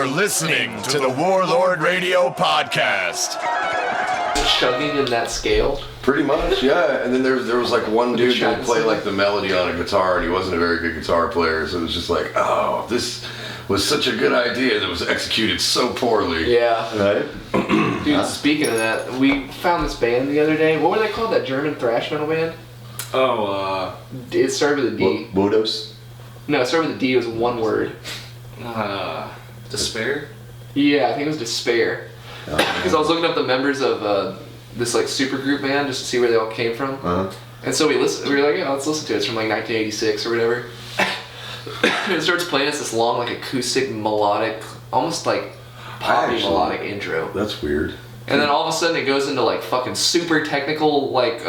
You're listening to the Warlord Radio Podcast. Chugging in that scale? Pretty much, yeah. And then there was like one dude that would play like the melody on a guitar, and he wasn't a very good guitar player, so it was just like, oh, this was such a good idea that was executed so poorly. Yeah. Right? Dude, speaking of that, we found this band the other day. What were they called? That German thrash metal band? It started with a D. Bodos? No, it started with a D. It was one word. Despair? Yeah, I think it was Despair. Because I was looking up the members of this like supergroup band just to see where they all came from. Uh-huh. And so we were like, yeah, let's listen to it. It's from like 1986 or whatever. It starts playing us this long, like acoustic, melodic, almost like poppy melodic intro. That's weird. And then all of a sudden it goes into like fucking super technical, like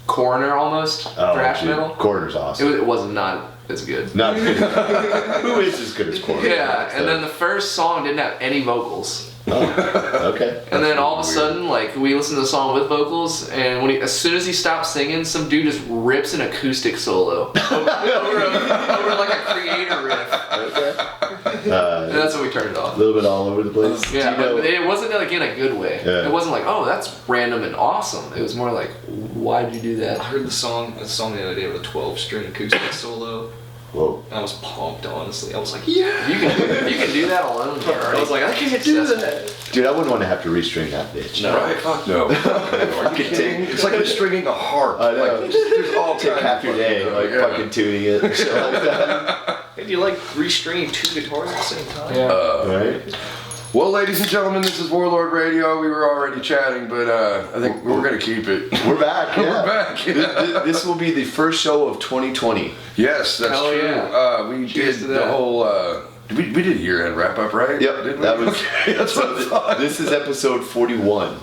Coroner almost thrash metal. Coroner's awesome. It was not as good. Not good. Who is as good as Coroner? Yeah, and then the first song didn't have any vocals. Oh, okay. And then all of a sudden, like, we listened to the song with vocals, and as soon as he stops singing, some dude just rips an acoustic solo over like a creator riff. Okay. And that's when we turned it off. A little bit all over the place. Yeah, but it wasn't like in a good way. Yeah. It wasn't like, oh, that's random and awesome. It was more like, why did you do I that? heard the song the other day with a 12-string acoustic solo. Whoa. I was pumped, honestly. I was like, yeah! You can do that alone. I was like, I can't do that! Dude, I wouldn't want to have to restring that bitch. No. Right? Fuck no. Are you kidding? It's like stringing a harp. I know. Like, there's all Take kinds half of your day, fucking- like fucking tuning it and shit like that. Hey, do you like restringing two guitars at the same time? Yeah. Right? Well, ladies and gentlemen, this is Warlord Radio. We were already chatting, but I think we're going to keep it. We're back. Yeah. We're back. Yeah. This will be the first show of 2020. Yes, that's Hell true. yeah. We Cheers did to the that. whole... we did a year-end wrap-up, right? Yep. Didn't we? That was. Okay, that's what I thought. This is episode 41.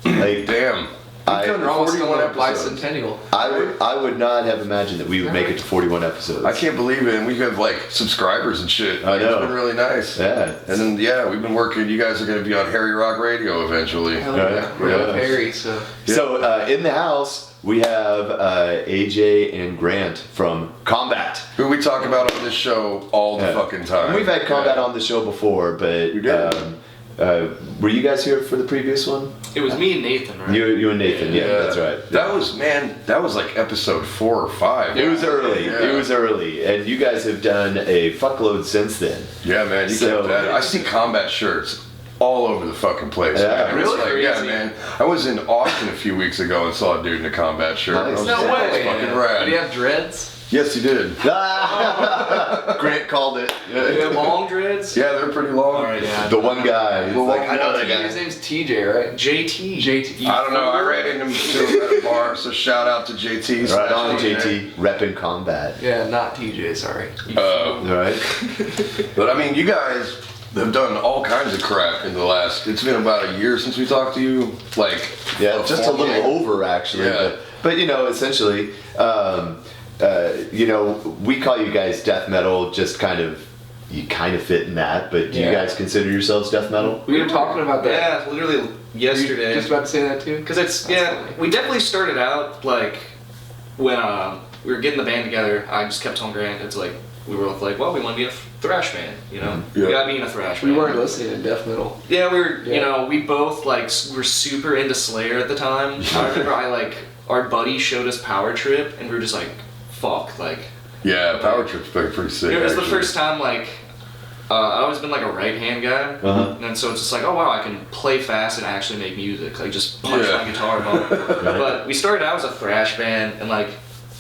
Like, Damn. We're almost 41 coming up episodes. bicentennial. I would not have imagined that we would make it to 41 episodes. I can't believe it. And we have like subscribers and shit. I know. It's been really nice. Yeah. And then we've been working. You guys are going to be on Harry Rock Radio eventually. Hell Right. yeah. We're Yeah. with Harry, so. So in the house we have AJ and Grant from Kombat. Who we talk about on this show all the fucking time. And we've had Kombat on the show before, but We did. were you guys here for the previous one? It was me and Nathan, right? You and Nathan, yeah, that's right. That was like episode 4 or 5. It was early. Yeah. It was early, and you guys have done a fuckload since then. Yeah, man. You So- kept that. I see combat shirts all over the fucking place. Yeah. Man. It's Really? like, yeah, Crazy. man. I was in Austin a few weeks ago and saw a dude in a combat shirt. Nice. I was No like, way. That's fucking Did rad. he have dreads? Yes, he did. Grant called it. Long dreads? Yeah, they're pretty long. Alright, yeah. The one guy. He's The like, one I know guy. that guy. His name's TJ, right? JT. JT. I don't know. I ran into him at a bar, so shout out to JT. Right on, JT. Reppin' Combat. Yeah, not TJ, sorry. Right? But I mean, you guys have done all kinds of crap in the last. It's been about a year since we talked to you. Like, Yeah, just a little formal- over actually. Yeah. But you know, essentially, you know, we call you guys death metal. Just you kind of fit in that. But do you Yeah. guys consider yourselves death metal? We were talking about that. Yeah, literally Were yesterday. you just about to say that too? Because it's, That's funny. we definitely started out, like, when we were getting the band together, I just kept telling Grant, it's like, we were like, well, we want to be a thrash band, you know? Yeah. We gotta be in a thrash We band. weren't listening to death metal. Yeah, we were, Yeah. you know, we both, like, were super into Slayer at the time. I remember our buddy showed us Power Trip, and we were just like, fuck, like. Yeah, Power Trip's pretty sick. It was the actually. first time, like, I've always been like a right-hand guy, Uh-huh. and so it's just like, oh wow, I can play fast and actually make music, like just punch Yeah. my guitar. But we started out as a thrash band, and like,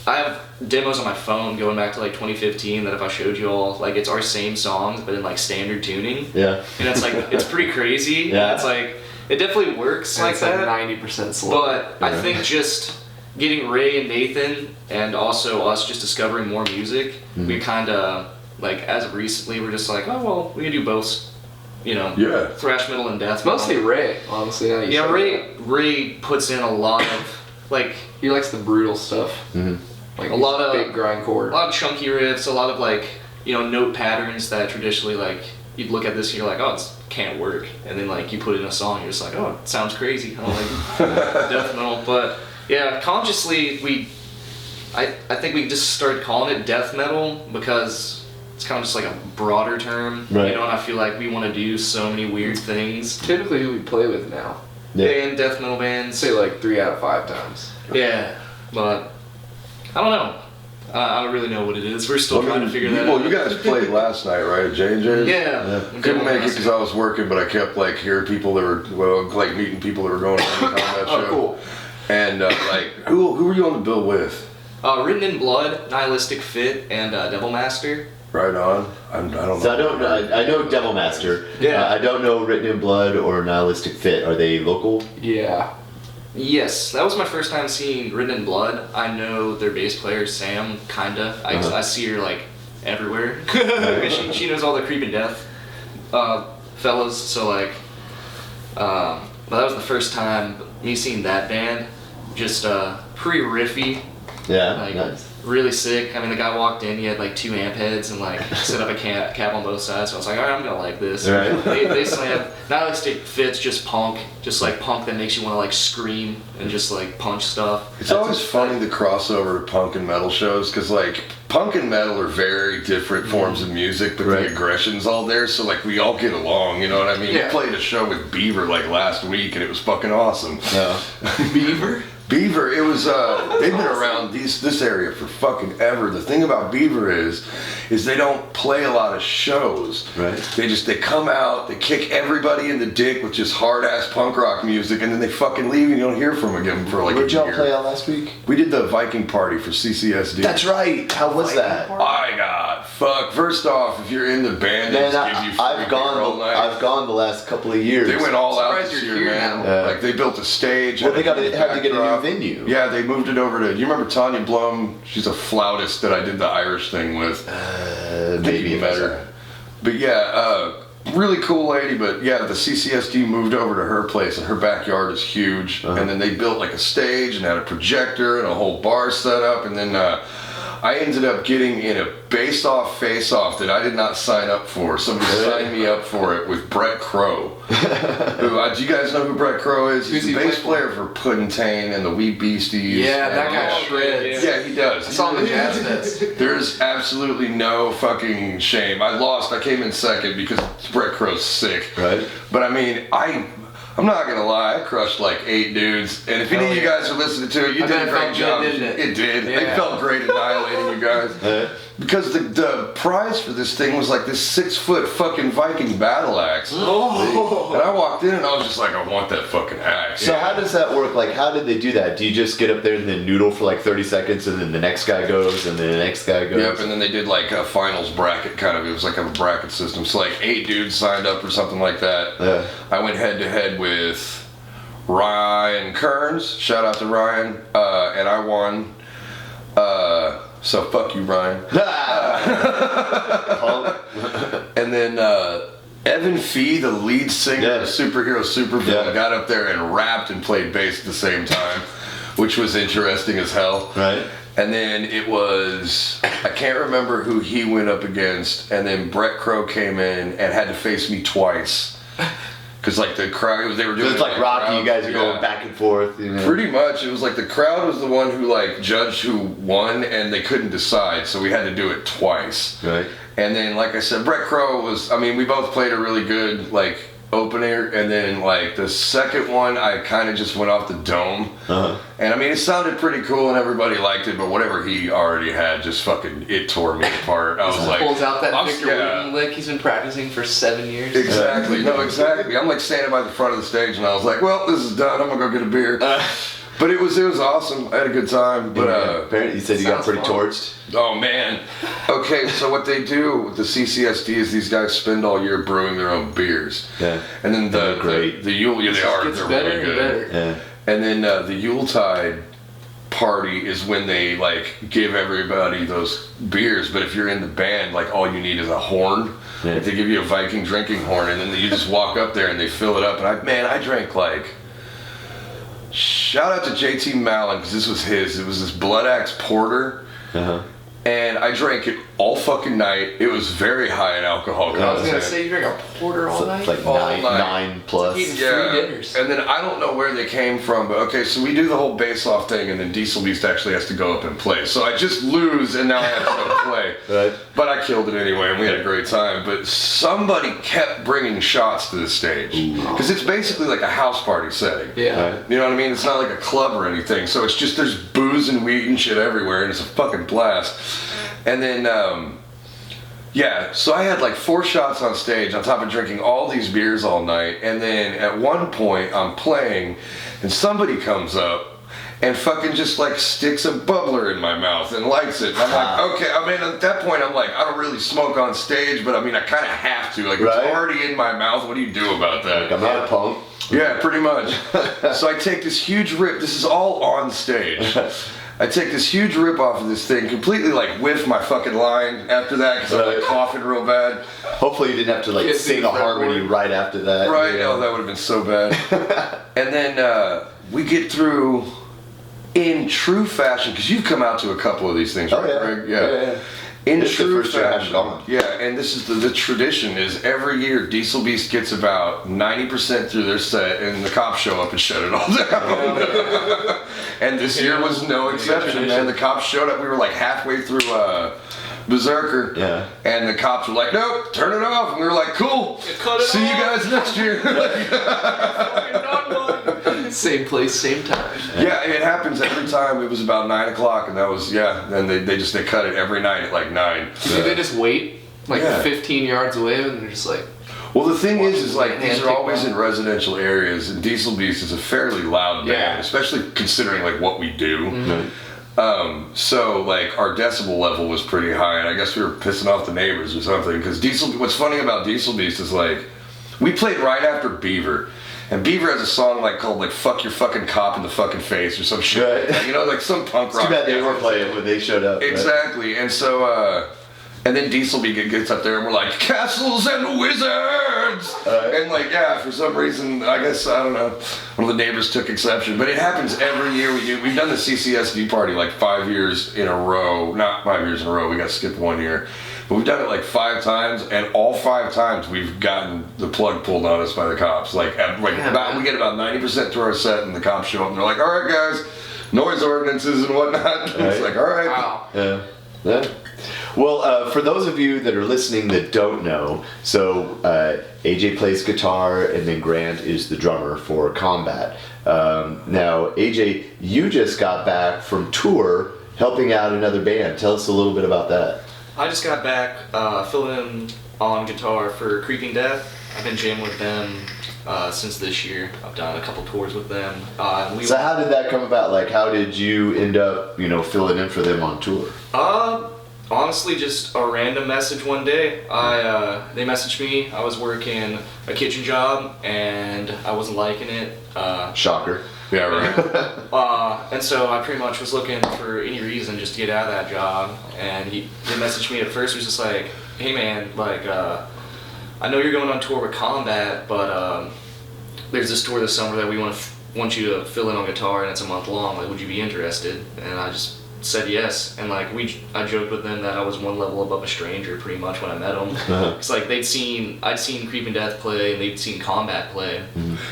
I have demos on my phone going back to like 2015 that if I showed you all, like it's our same songs but in like standard tuning, Yeah. and it's like it's pretty crazy. Yeah. And it's like it definitely works And like it's like that. 90% slow. But I think just getting Ray and Nathan, and also us just discovering more music, we kind of, like, as of recently, we're just like, oh, well, we can do both, you know, Yeah. thrash metal and death It's metal. mostly Ray, honestly. Now you Yeah, say Ray puts in a lot of, like, that. He likes the brutal stuff. Mhm. Like A lot of- big grindcore. a lot of chunky riffs, a lot of, like, you know, note patterns that traditionally, like, you'd look at this and you're like, oh, it can't work. And then, like, you put it in a song, you're just like, oh, it sounds crazy. I don't like death metal. But, yeah, consciously, I think we just started calling it death metal because it's it's kind of just like a broader term, Right. you know. And I feel like we want to do so many weird things. Typically, who we play with now? Yeah. And death metal bands. Say like 3 out of 5 times. Yeah, but I don't know. I don't really know what it is. We're still trying to figure that out. Well, you guys played last night, right, at J&J's? Yeah. Couldn't make it because I was working, but I kept like hearing people that were like meeting people that were going on the Kombat show. Oh, cool. And like, who were you on the bill with? Written in Blood, Nihilistic Fit, and Devil Master. Right on. I don't know. So I know Devil Master. Yeah. I don't know Written in Blood or Nihilistic Fit. Are they local? Yeah. Yes, that was my first time seeing Written in Blood. I know their bass player, Sam, kinda. I see her like everywhere. she knows all the Creep and Death fellas, so like, but that was the first time me seeing that band. Just pretty riffy, Yeah. like Nice. really sick. I mean, the guy walked in, he had like 2 amp heads and like set up a cap on both sides. So I was like, all right, I'm gonna like this. Right. They slam. Nihilistic Fit's just punk, just like punk that makes you want to like scream and just like punch stuff. It's always funny the crossover to punk and metal shows because like punk and metal are very different forms of music, but Right. the aggression's all there, so like we all get along. You know what I mean? Yeah. We played a show with Beaver like last week, and it was fucking awesome. Yeah. Beaver? Beaver, it was they've been around this area for fucking ever. The thing about Beaver is they don't play a lot of shows. Right. They come out, they kick everybody in the dick with just hard ass punk rock music, and then they fucking leave and you don't hear from them again for like Where'd a y'all year. play out last week? We did the Viking party for CCSD. That's right. How was that? My God, fuck. First off, if you're in the band, they Man, just give you I've free gone. beer all night. I've gone the last couple of years. They went all out Surprised this you're year, here man. now. Like they built a stage. Well, they had had to get a new backdrop. venue. Yeah, they moved it over to. You remember Tanya Blum? She's a flautist that I did the Irish thing with. Maybe you if met I saw her. But yeah, really cool lady. But yeah, the CCSD moved over to her place, and her backyard is huge. And then they built like a stage and had a projector and a whole bar set up. And then I ended up getting in a based-off face-off that I did not sign up for. Somebody signed me up for it with Brett Crow. Who, do you guys know who Brett Crow is? He's Who's the he bass play player for Puddingtane and the Wee Beasties. Yeah, that and, guy shreds. Yeah, he does. I saw him in Jazz Fest. There's absolutely no fucking shame. I lost. I came in second because Brett Crow's sick. Right. But I mean, I'm not gonna lie. I crushed like 8 dudes. And if any of you guys are listening to it, you I did bet a it great felt job. good, didn't it? It did. Yeah. It felt great annihilating you guys. Because the prize for this thing was like this 6-foot fucking Viking battle axe. Oh. And I walked in and I was just like, I want that fucking axe. So how does that work? Like, how did they do that? Do you just get up there and then noodle for like 30 seconds, and then the next guy goes, and then the next guy goes? Yep, and then they did like a finals bracket kind of. It was like a bracket system. So like 8 dudes signed up or something like that. Yeah. I went head to head with Ryan Kearns. Shout out to Ryan. And I won. So fuck you, Ryan. And then Evan Fee, the lead singer of Superhero Supervillain, got up there and rapped and played bass at the same time, which was interesting as hell. Right. And then it was, I can't remember who he went up against, and then Brett Crow came in and had to face me twice. Because like the crowd, they were doing So it's like Rocky, crowd, you guys are yeah. going back and forth. You know? Pretty much, it was like the crowd was the one who like judged who won, and they couldn't decide, so we had to do it twice. Right. And then, like I said, Brett Crow was, I mean, we both played a really good like opener, and then like the second one, I kind of just went off the dome. And I mean, it sounded pretty cool, and everybody liked it, but whatever he already had, just fucking, it tore me apart. I was like, Pulls out that I'm Victor scared. Wooten lick he's been practicing for 7 years. Exactly. No, exactly. I'm like standing by the front of the stage, and I was like, "Well, this is done. I'm gonna go get a beer." But it was awesome. I had a good time. But apparently, you said you got pretty fun. torched. oh man. Okay, so what they do with the CCSD is these guys spend all year brewing their own beers. Yeah. And then They're great. the Yule, yeah, they are. Gets They're better really and good. better. Yeah. And then the Yuletide party is when they like give everybody those beers. But if you're in the band, like all you need is a horn. Yeah. Like, they give you a Viking drinking horn, and then you just walk up there and they fill it up. And I drank like. Shout out to JT Mallon because this was his. It was this Blood Axe Porter. And I drank it all fucking night. It was very high in alcohol content. I was gonna say you drink a porter all night. Like All nine, night. 9 plus. Eating Yeah, 3 dinners. and then I don't know where they came from, but okay, so we do the whole base-off thing, and then Diesel Beast actually has to go up and play. So I just lose, and now I have to go play. Right. But I killed it anyway, and we had a great time. But somebody kept bringing shots to the stage. Because it's basically like a house party setting. Yeah. Right. You know what I mean? It's not like a club or anything. So it's just, there's booze and weed and shit everywhere, and it's a fucking blast. And then, so I had like 4 shots on stage on top of drinking all these beers all night. And then at one point I'm playing and somebody comes up and fucking just like sticks a bubbler in my mouth and lights it. And I'm like, okay, I mean, at that point I'm like, I don't really smoke on stage, but I mean, I kind of have to. Like, Right. it's already in my mouth. What do you do about that? I'm not a punk. Yeah, pretty much. So I take this huge rip. This is all on stage. I take this huge rip off of this thing, completely like whiff my fucking line after that because I'm like coughing real bad. Hopefully you didn't have to like Can't sing do a the harmony fretboard. right after that. Right? Yeah. Oh, that would have been so bad. And then we get through in true fashion, because you've come out to a couple of these things, Oh, right, yeah. Greg? Yeah. In This is the true first year I haven't fashion. gone. Yeah, and this is the tradition is every year Diesel Beast gets about 90% through their set, and the cops show up and shut it all down. And this year was no exception, man. The cops showed up. We were like halfway through Berserker, Yeah. and the cops were like, "Nope, turn it off." And we were like, "Cool, cut it see you off." guys next year." Same place, same time. Yeah, it happens every time. It was about 9 o'clock, and that was and they cut it every night at like 9. Do they just wait like Yeah. 15 yards away and they're just like, Well, the thing is like Hand these are pick always one. in residential areas, and Diesel Beast is a fairly loud band, Yeah. especially considering like what we do. Mm-hmm. So like our decibel level was pretty high, and I guess we were pissing off the neighbors or something. Because what's funny about Diesel Beast is like we played right after Beaver. And Beaver has a song like called like "Fuck Your Fucking Cop in the Fucking Face" or some shit. Right. Like that, you know, like some punk It's rock. too bad they band. were playing when they showed up. right? Exactly, and so, and then Dieselby gets up there and we're like, "Castles and Wizards!" And like, yeah, for some reason, I guess, I don't know, one of the neighbors took exception. But it happens every year we've done the CCSD party like 5 years in a row. Not 5 years in a row, we got skipped 1 year. But we've done it like 5 times, and all 5 times we've gotten the plug pulled on us by the cops. Like, we get about 90% through our set, and the cops show up and they're like, "All right, guys, noise ordinances and whatnot." It's Right. like, all right. wow. Yeah. Well, for those of you that are listening that don't know, so AJ plays guitar, and then Grant is the drummer for Kombat. Now, AJ, you just got back from tour helping out another band. Tell us a little bit about that. I just got back filling in on guitar for Creeping Death. I've been jamming with them since this year. I've done a couple tours with them. So how did that come about? Like, how did you end up, filling in for them on tour? Honestly, just a random message one day. They messaged me. I was working a kitchen job and I wasn't liking it. Shocker. Yeah, right. And so I pretty much was looking for any reason just to get out of that job. And they messaged me at first. He was just like, "Hey man, like I know you're going on tour with Kombat, but there's this tour this summer that we want you to fill in on guitar, and it's a month long. Like, would you be interested?" And I just said yes. And like I joked with them that I was one level above a stranger pretty much when I met them. It's like I'd seen Creeping Death play and they'd seen Kombat play,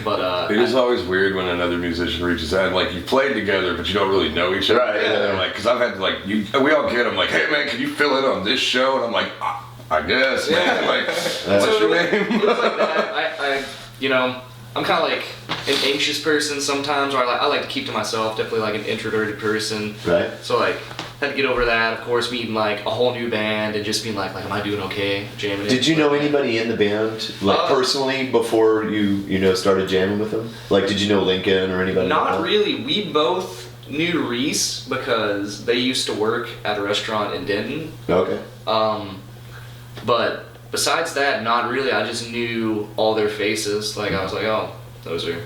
but It is always weird when another musician reaches out and like you played together but you don't really know each other. Right, And yeah. they're like, because I've had like we all get them like, "Hey man, can you fill in on this show?" And I'm like, I guess, man. Like, what's your name? It was like that. I'm kind of like an anxious person sometimes, or I like to keep to myself. Definitely like an introverted person. Right. So like, had to get over that. Of course, meeting like a whole new band and just being like, am I doing okay? Jamming. Did you know anybody in the band, like personally, before you started jamming with them? Like, did you know Lincoln or anybody? like Not that? really. We both knew Reese because they used to work at a restaurant in Denton. Okay. But besides that, not really. I just knew all their faces. Like, I was like, oh, those are,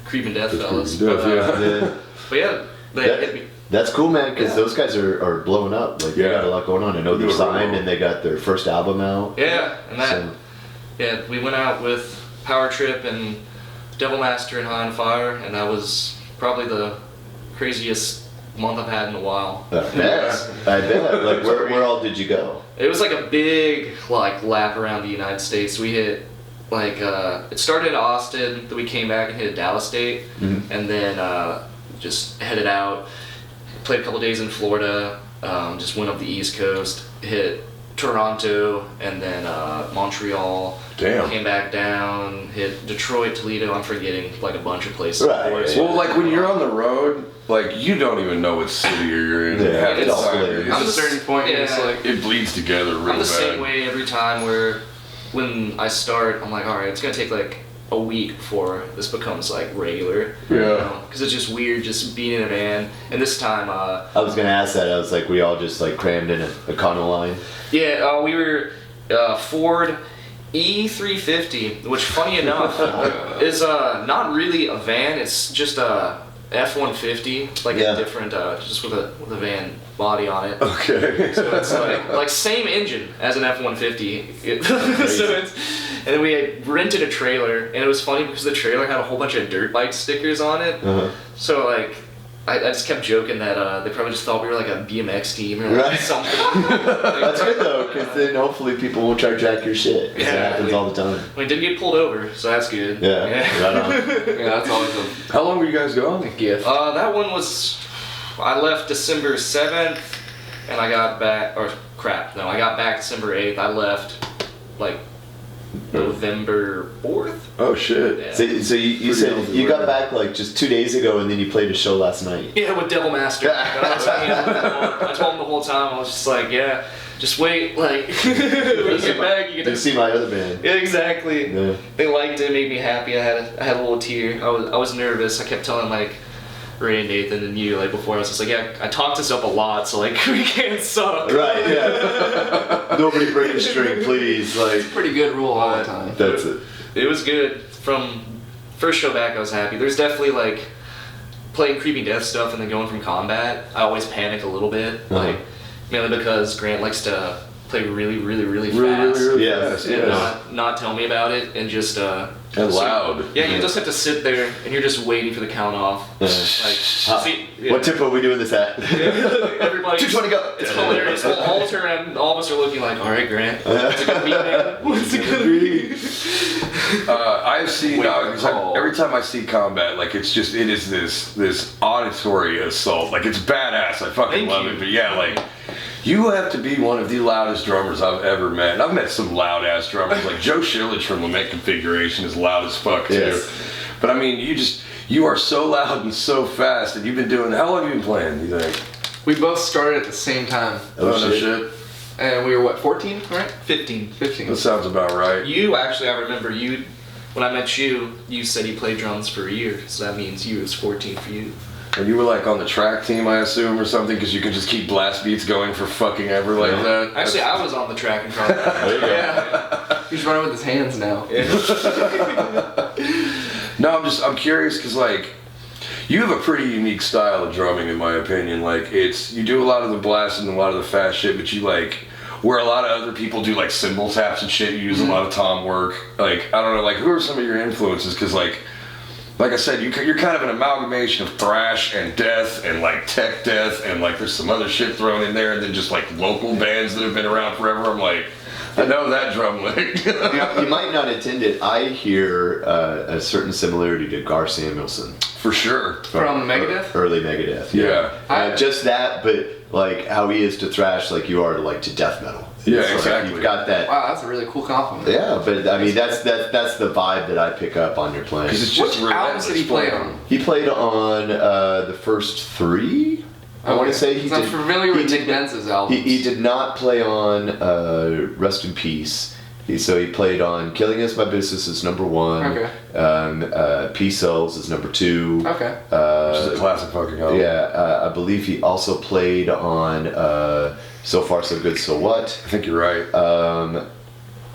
Creeping Death fellas. Creeping Death, Yeah. But yeah, they hit me. That's cool, man, because Yeah. those guys are blowing up. Like, they Yeah. got a lot going on. I know they're Doing really signed well. and they got their first album out. Yeah, and that, So- yeah, we went out with Power Trip and Devil Master and High on Fire, and that was probably the craziest month I've had in a while. I bet. Like, where all did you go? It was like a big like lap around the United States. We hit like it started in Austin, then we came back and hit Dallas State, and then just headed out. Played a couple days in Florida. Just went up the East Coast, hit Toronto, and then Montreal. Damn. Came back down, hit Detroit, Toledo. I'm forgetting like a bunch of places. Right. Well, like when you're on the road, like you don't even know what city you're in. Yeah, half the it's time. hilarious. At a certain point, it's like It bleeds together real I'm the bad. same way every time where when I start, I'm like, all right, it's going to take like a week before this becomes like regular. Yeah. Because it's just weird just being in a van. And this time, I was gonna ask that. I was like, we all just like crammed in a Econoline. yeah, we were Ford E350, which funny enough is not really a van. It's just a F-150, like a different, just with a van body on it. Okay. So it's like same engine as an F-150. So it's, and then we had rented a trailer, and it was funny because the trailer had a whole bunch of dirt bike stickers on it. So like, I just kept joking that they probably just thought we were like a BMX team or like something. That's good though, because then hopefully people won't try to jack your shit. 'Cause that happens all the time. We didn't get pulled over, so that's good. Right on. yeah, that's always How long were you guys gone? a gift. That one was, I left December 7th, and I got back, or crap, no, I got back December 8th. I left like November 4th. Oh shit. Yeah. So you said you got back like just 2 days ago, and then you played a show last night. Yeah, with Devil Master. I told him the whole time. I was just like, yeah, just wait. Like, when you get back, you get To to see my other band. Yeah, exactly. Yeah. They liked it, made me happy. I had a little tear. I was nervous. I kept telling like Ray and Nathan and you like before. I was just like, yeah, I talked this up a lot, so like we can't suck. Right. Yeah. Nobody break a string, please. Like Pretty good rule all the time. that's it. It was good. From first show back, I was happy. There's definitely like playing Creeping Death stuff and then going from Combat. I always panic a little bit, like mainly because Grant likes to play really fast. Really Yes. fast. And not tell me about it and just And loud. Yeah, you just have to sit there and you're just waiting for the count off. Like, see, What tempo are we doing this at? everybody. 220 go. It's hilarious. We'll all turn around and all of us are looking like, all right, Grant, what's it gonna be, man? What's it gonna be? I've seen Wait for it's the like, call. every time I see Combat, like it is this auditory assault. Like it's badass. I fucking Thank love you. it. But yeah, like you have to be one of the loudest drummers I've ever met. And I've met some loud ass drummers. Like Joe Shillage from Lament Configuration is loud as fuck too. Yes. But I mean, you are so loud and so fast, and you've been doing. How long have you been playing? You think? We both started at the same time. Oh, no shit. And we were what, 14, right? 15. 15. That sounds about right. You actually, I remember you. When I met you, you said you played drums for a year, so that means you was 14 for you. And you were like on the track team, I assume, or something, because you can just keep blast beats going for fucking ever like that. Actually, I was on the track in front of that. Yeah. He's running with his hands now. No, I'm curious because like you have a pretty unique style of drumming in my opinion. Like you do a lot of the blasting and a lot of the fast shit, but you like where a lot of other people do like cymbal taps and shit. You use a lot of tom work. Like I don't know, like who are some of your influences? Because like I said, you're kind of an amalgamation of thrash and death and like tech death and like there's some other shit thrown in there and then just like local bands that have been around forever. I'm like, I know that drum lick. You might not intend it. I hear a certain similarity to Gar Samuelson. For sure. From Megadeth? Early Megadeth. Yeah. Just that, but like how he is to thrash, like you are to like to death metal. Yeah, It's like exactly. you've got that. Wow, that's a really cool compliment. Yeah, but I mean that's the vibe that I pick up on your playing. Because it's just Which albums did he play relentless on? He played on the first 3. I want to say he I'm did. familiar he with did- Nick Benz's albums. He did not play on Rest in Peace. So he played on Killing Is My Business is number 1. Okay. Peace Cells is number 2. Okay. Which is a classic fucking album. Yeah, I believe he also played on So Far So Good So What. I think you're right.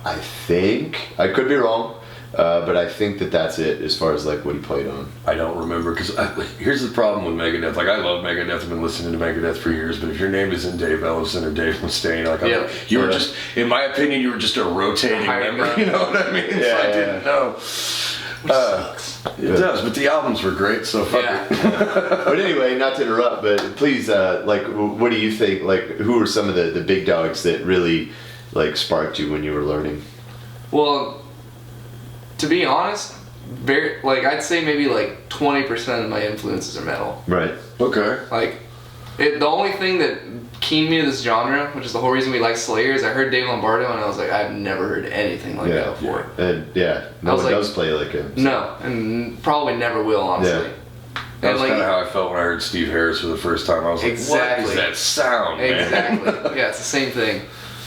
I think I could be wrong, but I think that's it as far as like what he played on. I don't remember because here's the problem with Megadeth. Like I love Megadeth. I've been listening to Megadeth for years. But if your name isn't Dave Ellison or Dave Mustaine, like you were just, in my opinion, you were just a rotating Higher member. ground. You know what I mean? So I didn't know. It does, but the albums were great, so fuck it. But anyway, not to interrupt, but please, like, what do you think? Like, who are some of the big dogs that really, like, sparked you when you were learning? Well, to be honest, I'd say maybe like 20% of my influences are metal. Right. Okay. Like, the only thing that keyed me to this genre, which is the whole reason we like Slayer, is I heard Dave Lombardo and I was like, I've never heard anything like that before. And no one does play like him. So. No, and probably never will, honestly. Yeah. That was kind of how I felt when I heard Steve Harris for the first time. I was like, what is that sound, man? Exactly. Yeah, it's the same thing.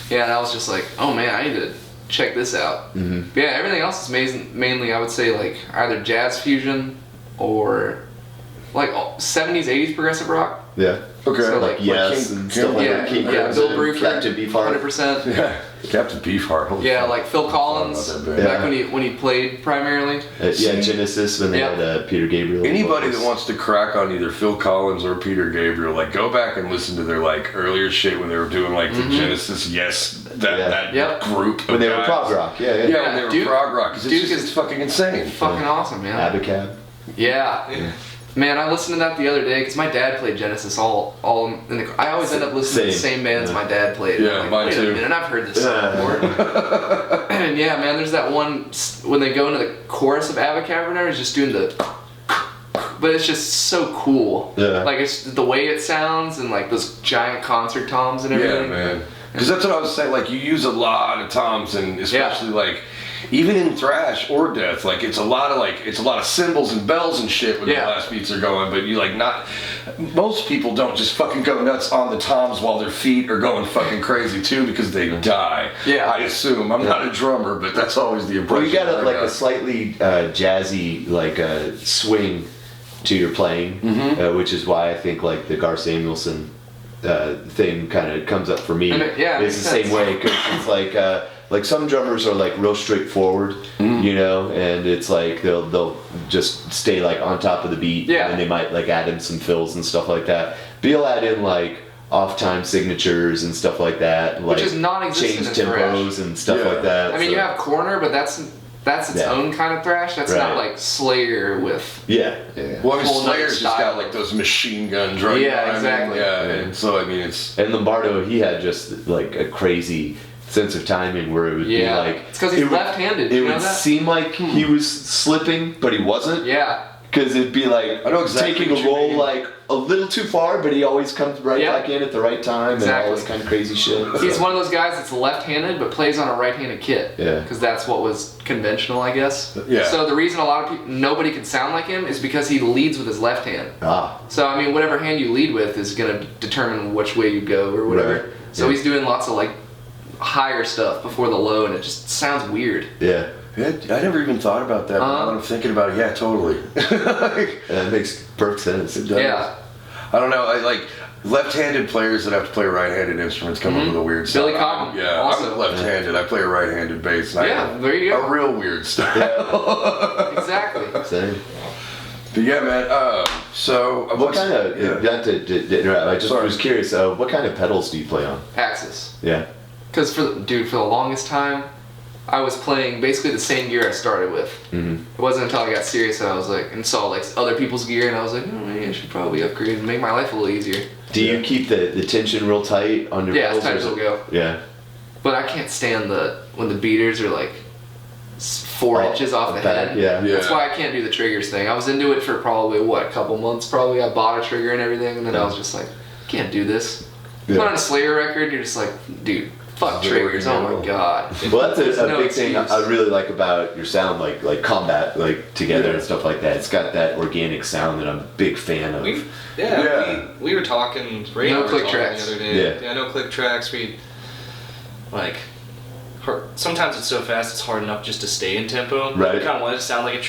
Yeah, and I was just like, oh man, I need to check this out. Mm-hmm. Yeah, everything else is mainly, I would say, like either jazz fusion or like 70s, 80s progressive rock. Yeah. Okay. So like Yes and stuff like that. Bill Bruford, Captain Beefheart. 100%. Yeah. Captain Beefheart. Yeah, like Phil Collins, back when he played primarily. Genesis when they had Peter Gabriel. Anybody that wants to crack on either Phil Collins or Peter Gabriel, like go back and listen to their like earlier shit when they were doing like the Genesis, that group. When they were prog rock, when they were prog rock. Duke is fucking insane. Fucking awesome, man. Abacab. Yeah. Man, I listened to that the other day because my dad played Genesis all in the. I always end up listening to the same bands my dad played. Yeah, like, mine too. And I've heard this song before. And yeah, man, there's that one when they go into the chorus of Abacavernor, is just doing the. But it's just so cool. Yeah. Like it's the way it sounds and like those giant concert toms and everything. Yeah, man. Because that's what I was saying. Like you use a lot of toms and especially like. Even in thrash or death, like it's a lot of cymbals and bells and shit when the blast beats are going, but you like not. Most people don't just fucking go nuts on the toms while their feet are going fucking crazy too because they die. Yeah, I assume. I'm not a drummer, but that's always the impression. Well, you got a slightly jazzy like swing to your playing, which is why I think like the Gar Samuelson thing kind of comes up for me. It's the same way because it's like some drummers are like real straightforward, you know, and it's like they'll just stay like on top of the beat, and they might like add in some fills and stuff like that. But you'll add in like off-time signatures and stuff like that, which is non-existent change tempos and stuff like that. I mean, you have corner, but that's its own kind of thrash. That's not like Slayer with Well, I mean, Slayer's just got like those machine gun drums. Yeah, exactly. And so I mean, it's and Lombardo, he had just like a crazy sense of timing where it would be like it's because he's left-handed. It would seem like he was slipping, but he wasn't. Yeah. Because it'd be like taking a roll like a little too far, but he always comes right back in at the right time and all this kind of crazy shit. He's one of those guys that's left-handed but plays on a right-handed kit. Yeah. Because that's what was conventional, I guess. Yeah. So the reason a lot of people, nobody can sound like him is because he leads with his left hand. So I mean, whatever hand you lead with is gonna determine which way you go or whatever. Right. So he's doing lots of like higher stuff before the low, and it just sounds weird. Yeah, I never even thought about that. Now that I'm thinking about it, yeah, totally. That makes perfect sense. It does. Yeah. I don't know. I like left-handed players that have to play right-handed instruments come up with a weird sound. Billy Cobham. I'm left-handed. I play a right-handed bass. And there you go. A real weird style. Exactly. Same. But yeah, man. So what kind of? Not to interrupt. I just was curious. What kind of pedals do you play on? Axis. Yeah. Because for the longest time, I was playing basically the same gear I started with. Mm-hmm. It wasn't until I got serious that I was like, and saw like other people's gear, and I was like, maybe I should probably upgrade and make my life a little easier. Do you keep the tension real tight on your pedals? Yeah, as tight as it'll go. Yeah. But I can't stand when the beaters are like 4 inches off the head. Yeah. That's why I can't do the triggers thing. I was into it for probably a couple months. Probably I bought a trigger and everything, and then I was just like, can't do this. Put on a Slayer record, you're just like, dude. Fuck triggers! Oh my god! Well, that's a big thing I really like about your sound, like Kombat, like together and stuff like that. It's got that organic sound that I'm a big fan of. We were talking. No click tracks. The other day. Yeah, no click tracks. We like. Sometimes it's so fast it's hard enough just to stay in tempo. Right. You kind of want it to sound like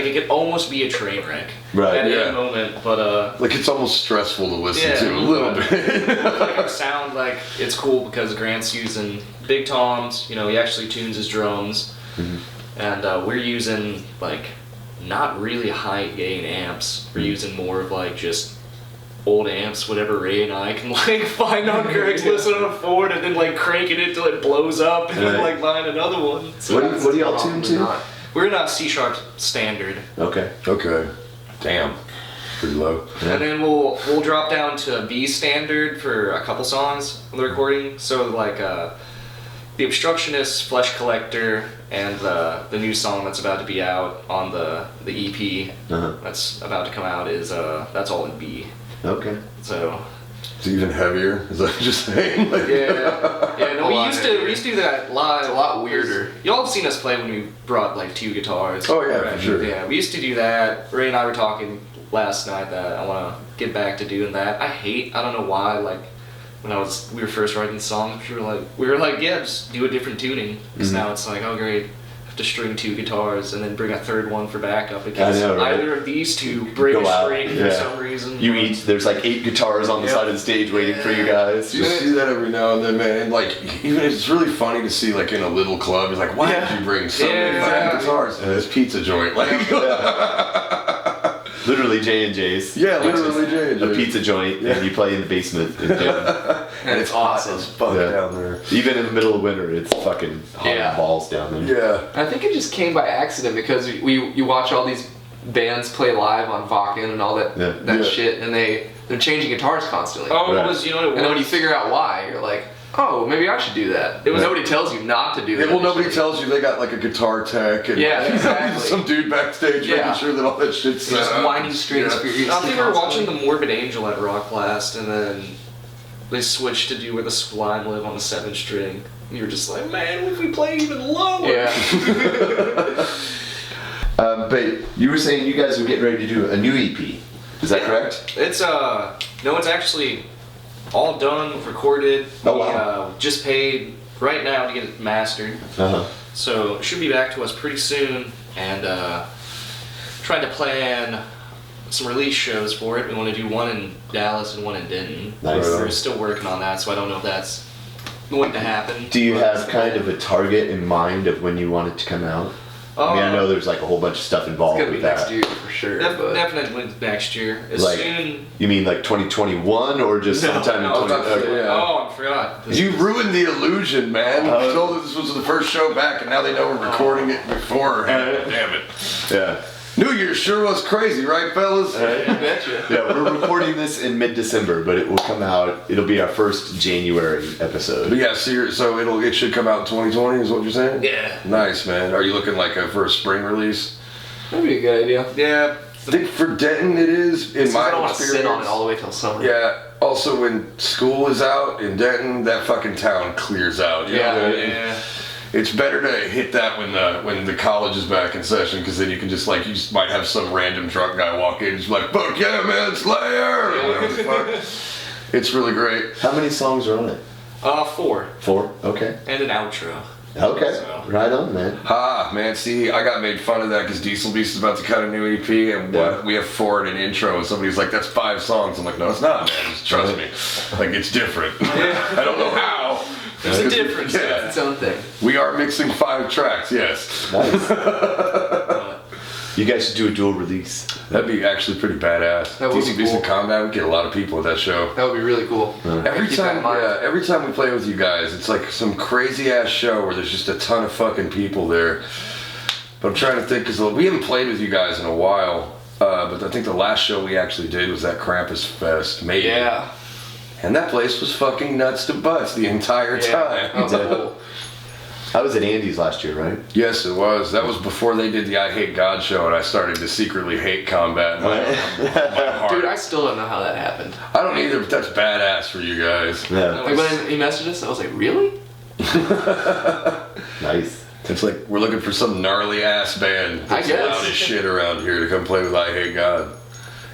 it could almost be a train wreck at any moment, but like it's almost stressful to listen to a little bit. Like our sound, like it's cool because Grant's using big toms. You know, he actually tunes his drums, and we're using like not really high gain amps. We're using more of like just old amps, whatever Ray and I can like find on Craigslist on a Ford, and then like cranking it till it blows up, and then like buying another one. So what do y'all tune to? We're in a C sharp standard, Okay. Okay. Damn. Pretty low. and then we'll drop down to B standard for a couple songs on the recording. So like the Obstructionist, Flesh Collector, and the new song that's about to be out on the EP that's about to come out is that's all in B. Okay. So It's even heavier. Is that what you're saying? Like, yeah. No, A we lot used heavier. to do that live. It's a lot weirder. Y'all have seen us play when we brought like 2 guitars. Oh, yeah, for sure. Yeah, we used to do that. Ray and I were talking last night that I want to get back to doing that. I don't know why. Like when we were first writing songs, we were like, yeah, just do a different tuning. Because now it's like, oh great, I have to string 2 guitars and then bring a third one for backup because I know, right? either of these 2 break Go a out, string yeah. for some reason. You each, there's like 8 guitars on the Yep. side of the stage waiting for you guys. You see that every now and then, man. And like, even it's really funny to see, like, in a little club, it's like, why did you bring so many fucking exactly. guitars to this pizza joint? Like, Literally J&J's. yeah, literally, Jay. A pizza joint, and you play in the basement. And And it's awesome. It's fuck Yeah. down there. even in the middle of winter, it's fucking hot Yeah. balls down there. Yeah. I think it just came by accident because you watch all these bands play live on Vakken and all that Yeah. shit, and they're changing guitars constantly. Oh, Right. it was, you know what it was? And then when you figure out why, you're like, oh, maybe I should do that. Nobody tells you not to do Yeah, that. well, nobody tells you they got like a guitar tech and Yeah, exactly. some dude backstage Yeah. making sure that all that shit's set just up. whining strings for your I think we were watching the Morbid Angel at Rock Blast, and then they switched to do where the Sublime live on the 7th string. And you were just like, man, if we play even lower. Yeah. But you were saying you guys were getting ready to do a new EP. Is that correct? It's no, it's actually all done, recorded. Oh, wow. We just paid right now to get it mastered. Uh-huh. So it should be back to us pretty soon, and trying to plan some release shows for it. We want to do one in Dallas and one in Denton. Nice. We're still working on that, so I don't know if that's going to happen. Do you but- have kind of a target in mind of when you want it to come out? I mean, I know there's like a whole bunch of stuff It's involved gonna be with next that. year for sure. but Definitely next year. As Like- soon. You mean like 2021 or just sometime no, in 20? that's- yeah. Oh, I forgot. You ruined the illusion, man. Oh. You told us this was the first show back, and now they know we're recording it before. Damn it. Yeah. New Year sure was crazy, right, fellas? I betcha. Yeah, we're recording this in mid-December, but it will come out. It'll be our first January But episode. yeah, so it should come out in 2020, is what you're saying? Yeah. Nice, man. Are you looking like for a spring release? That'd be a good idea. Yeah. I think for Denton it is, in Since I my don't want to experience. sit on it all the way till summer. Yeah. Also, when school is out in Denton, that fucking town clears out. You know Yeah. what I mean? Yeah. It's better to hit that when the college is back in session, because then you can just like, you just might have some random drunk guy walk in and just be like, fuck yeah, man, Slayer! Or whatever the fuck. It's really great. How many songs are on it? 4 4? Okay. and an outro. Okay. So- Right on, man. Man, see, I got made fun of that because Diesel Beast is about to cut a new EP, and Yeah. we have 4 in an intro, and somebody's like, that's 5 songs. I'm like, no, it's not, man, just trust me. Like, it's different. I don't know how. There's a difference. Yeah. Its own thing. We are mixing 5 tracks, yes. Nice. You guys should do a dual release. That'd be actually pretty badass. That would Diesel be Beast cool. and Combat, we get a lot of people at that show. That would be really cool. Every Keep that in mind. every time we play with you guys, it's like some crazy ass show where there's just a ton of fucking people there. But I'm trying to think, because we haven't played with you guys in a while. But I think the last show we actually did was that Krampus Fest, maybe. Yeah. And that place was fucking nuts to butts the entire Yeah. time. That was cool. I was at Andy's last year, right? Yes, it was. That was before they did the I Hate God show, and I started to secretly hate Combat in my heart. Dude, I still don't know how that happened. I don't either, but that's badass for you guys. Yeah. Like when he messaged us, I was like, really? Nice. It's like we're looking for some gnarly ass band that's I guess. loud as shit around here to come play with I Hate God.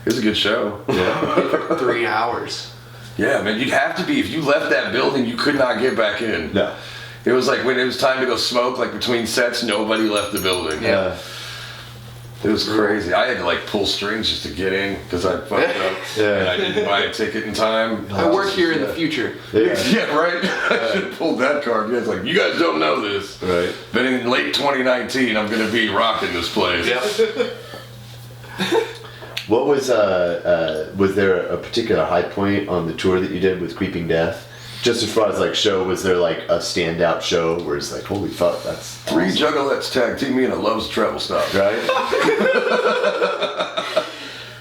It was a good show. Yeah. 3 hours. Yeah, man, you'd have to be. If you left that building, you could not get back in. No. It was like when it was time to go smoke, like between sets, nobody left the building. Yeah. It was crazy. I had to like pull strings just to get in because I fucked up. Yeah. And I didn't buy a ticket in time. I work here in the future. Yeah. Yeah, right? I should have pulled that card. Yeah, it's like, you guys don't know this. Right. But in late 2019, I'm going to be rocking this place. Yep. What was there a particular high point on the tour that you did with Creeping Death? just as far as like show, was there like a standout show where it's like, holy fuck, that's 3 awesome. juggalettes tag team me and it loves treble stuff. Right?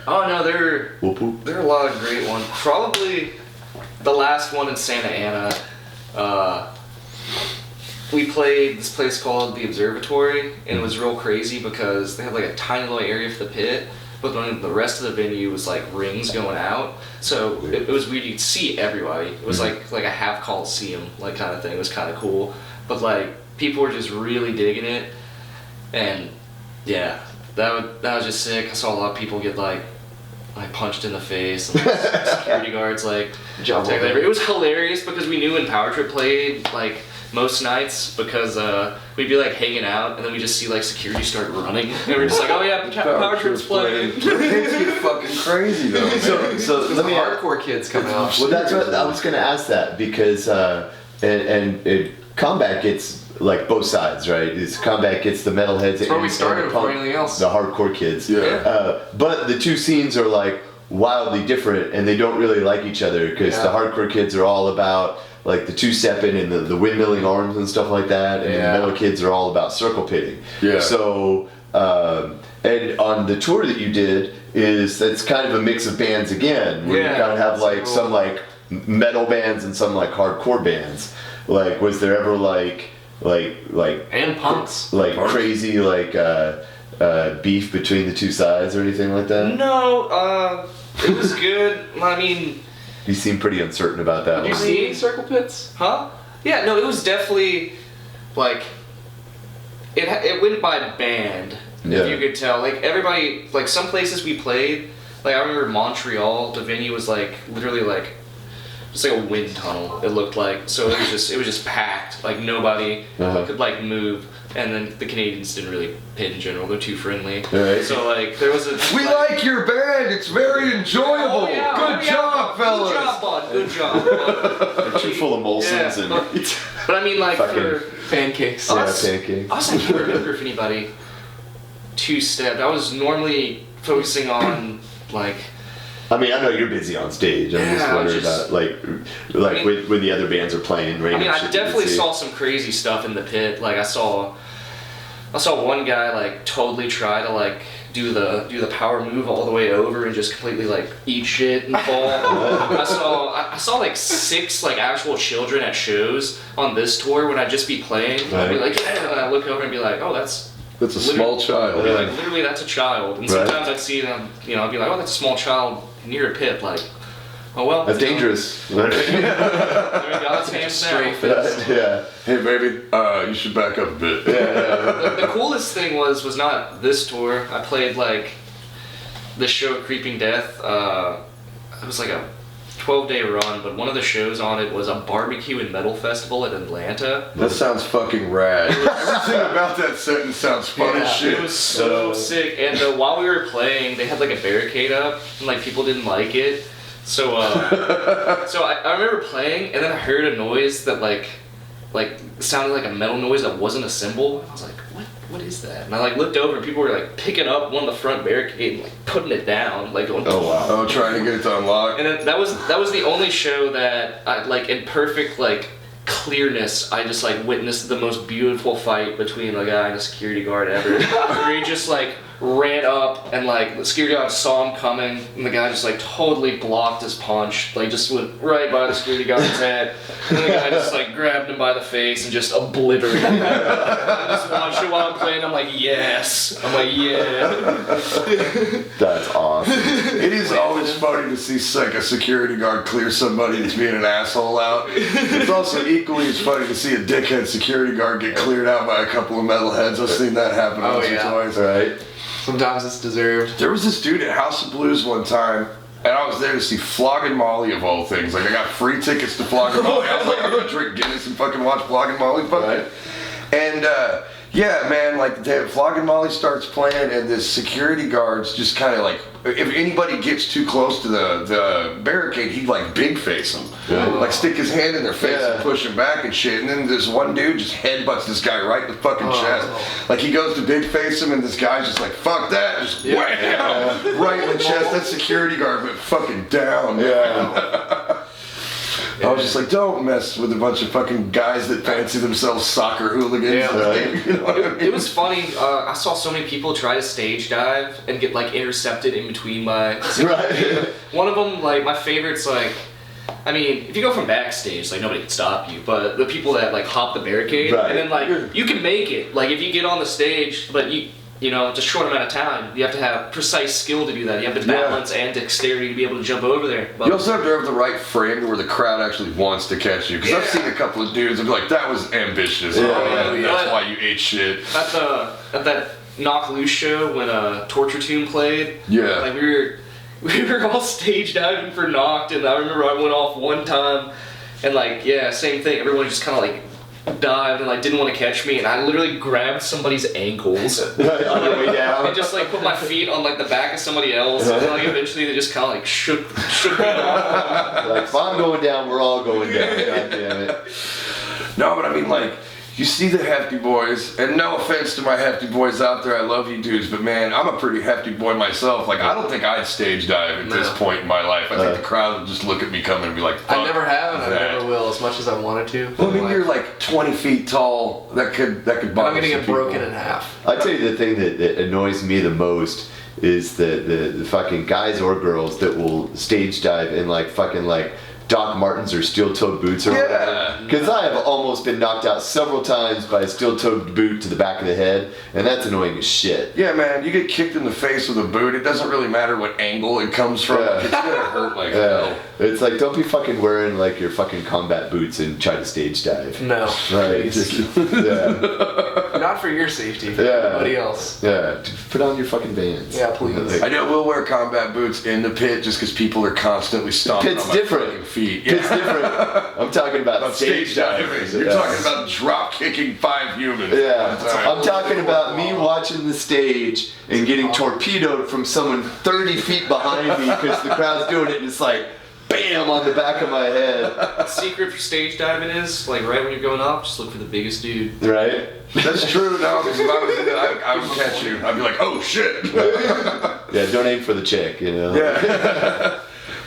Oh no, there Whoop whoop. are a lot of great ones. Probably the last one in Santa Ana. We played this place called the Observatory, and it was real crazy because they had like a tiny little area for the pit, but then the rest of the venue was like rings going out. So it was weird. You could see everybody. It was like a half coliseum like kind of thing. It was kind of cool, but like people were just really digging it, and yeah, that was just sick. I saw a lot of people get like punched in the face, and like, security guards like Jump take over. over. It was hilarious because we knew when Power Trip played like most nights because we'd be like hanging out and then we just see like security start running and we're just like, oh yeah, Power Trip's playing. Kids get fucking crazy though. Man. So let me Hardcore kids coming out. Well, that's what I was going to ask that because and Kombat gets like both sides, right? Kombat gets the metalheads. That's where we and started the before punk- anything else. The hardcore kids. Yeah. But the two scenes are like wildly different, and they don't really like each other because the hardcore kids are all about like the two-stepping and the windmilling arms and stuff like that, and the metal kids are all about circle pitting. Yeah. So. And on the tour that you did, it's kind of a mix of bands again, where you kind of have like some like metal bands and some like hardcore bands. Like, was there ever like And punks. like crazy like beef between the two sides or anything like that? No, it was good. I mean, You seem pretty uncertain about that Did you one. see any circle pits? huh? Yeah, no, it was definitely like it went by band. Yeah. If you could tell, like everybody, like some places we played, like I remember Montreal, the venue was like literally like just like a wind tunnel. It looked like so it was just packed. Like nobody could like move, and then the Canadians didn't really hit in general. They're too friendly. Right. So like there was a We like your band. It's very enjoyable. Oh, yeah, Good job, fellas. Good job, bud. Good job. Bud. They're too full of Molsons and But I mean, like Fucking- for Pancakes. pancakes. us, I can't remember if anybody two-stepped. I was normally focusing on like. I mean, I know you're busy on stage. I'm just Yeah, I was wondering just- about like I mean- when the other bands are playing. I mean, random I shit you definitely see. saw some crazy stuff in the pit. Like I saw one guy like totally try to like do the power move all the way over and just completely like eat shit and fall. I saw like 6 like actual children at shows on this tour when I'd just be playing. I'd be Right. like, yeah, and I look over and be like, oh, that's That's a small child. I'd be like, literally, that's a child. And Right. sometimes I'd see them, I'd be like, oh, that's a small child near a pit. Like, oh well. That's dangerous. There we go. That's hands Straight down. fist. Yeah. Hey, baby, you should back up a bit. The coolest thing was not this tour. I played like this show, Creeping Death. It was like a 12-day run, but one of the shows on it was a barbecue and metal festival at Atlanta. That sounds fucking rad. Everything about that sentence sounds fun as shit. It was so sick. And while we were playing, they had like a barricade up, and like people didn't like it. So, so I remember playing, and then I heard a noise that like sounded like a metal noise that wasn't a cymbal. I was like, what is that? And I like looked over, and people were like picking up one of the front barricade and like putting it down, like going. Oh wow. Oh, trying to get it to unlock. And then that was the only show that I like in perfect like clearness. I just like witnessed the most beautiful fight between a guy and a security guard ever. Where he just like ran up and like the security guard saw him coming, and the guy just like totally blocked his punch, like just went right by the security guard's head, and the guy just like grabbed him by the face and just obliterated him. I just watched it while I'm playing. I'm like, yes. I'm like, yeah. That's awesome. It is always funny to see like a security guard clear somebody that's being an asshole out. It's also equally as funny to see a dickhead security guard get cleared out by a couple of metalheads. I've seen that happen once or yeah. twice. Right. Sometimes it's deserved. There was this dude at House of Blues one time, and I was there to see Flogging Molly of all things. Like I got free tickets to Flogging Molly. I was like, I'm gonna drink Guinness and fucking watch Flogging Molly. Fuck it. And yeah, man, like Flogging Molly starts playing, and the security guards just kind of like, if anybody gets too close to the barricade, he'd like big face them, like stick his hand in their face and push them back and shit. And then this one dude just headbutts this guy right in the fucking chest. Like he goes to big face him, and this guy's just like, fuck that, just wham, right in the chest. That security guard went fucking down. Yeah. I was just like, don't mess with a bunch of fucking guys that fancy themselves soccer hooligans. Yeah. Like, you know what I mean? It was funny. I saw so many people try to stage dive and get like intercepted in between by. Right. One of them, like my favorite's like, I mean, if you go from backstage, like nobody can stop you. But the people that like hop the barricade Right. and then like you can make it. Like if you get on the stage, but you know, just short amount of time. You have to have precise skill to do that. You have to balance and dexterity to be able to jump over there. But You also have to have the right frame to where the crowd actually wants to catch you. Because I've seen a couple of dudes and be like, that was ambitious. Yeah. That's why you ate shit. at that Knock Loose show when Torture Tune played, Yeah. like we were all stage diving for Knocked, and I remember I went off one time, and like same thing. Everyone just kind of like dived and like didn't want to catch me, and I literally grabbed somebody's ankles On the way down. and just like put my feet on like the back of somebody else, and like eventually they just kind of like shook me off. Like, if I'm going down, we're all going down. God damn it. No, but I mean, like, you see the hefty boys, and no offense to my hefty boys out there, I love you dudes, but man, I'm a pretty hefty boy myself. Like, I don't think I'd stage dive at this point in my life. I think the crowd would just look at me coming and be like, fuck I never have, and I that. never will, as much as I wanted to. Well, I mean, you're like 20 feet tall. That could And bother I'm gonna some get broken people. in half. I tell you the thing that annoys me the most is the fucking guys or girls that will stage dive in like fucking like Doc Martens or steel-toed boots or whatever. Because I have almost been knocked out several times by a steel-toed boot to the back of the head, and that's annoying as shit. Yeah, man, you get kicked in the face with a boot. It doesn't really matter what angle it comes from. Yeah. It's gonna hurt like hell. It's like, don't be fucking wearing like your fucking combat boots and try to stage dive. No. Right. Yeah. Not for your safety, for Yeah. everybody else. Yeah. Put on your fucking Vans. Yeah, please. I know we'll wear combat boots in the pit just because people are constantly stomping Pit's on my different. fucking feet. It's different. I'm talking about Stage diving. You're Yeah. talking about drop kicking 5 humans. Yeah, That's all right. I'm talking about me watching the stage and getting torpedoed from someone 30 feet behind me because the crowd's doing it and it's like, bam, on the back of my head. The secret for stage diving is like right when you're going up, just look for the biggest dude. Right? That's true. No, because if I was in it, I would catch you. I'd be like, oh shit. Yeah, don't aim for the chick, you know? Yeah.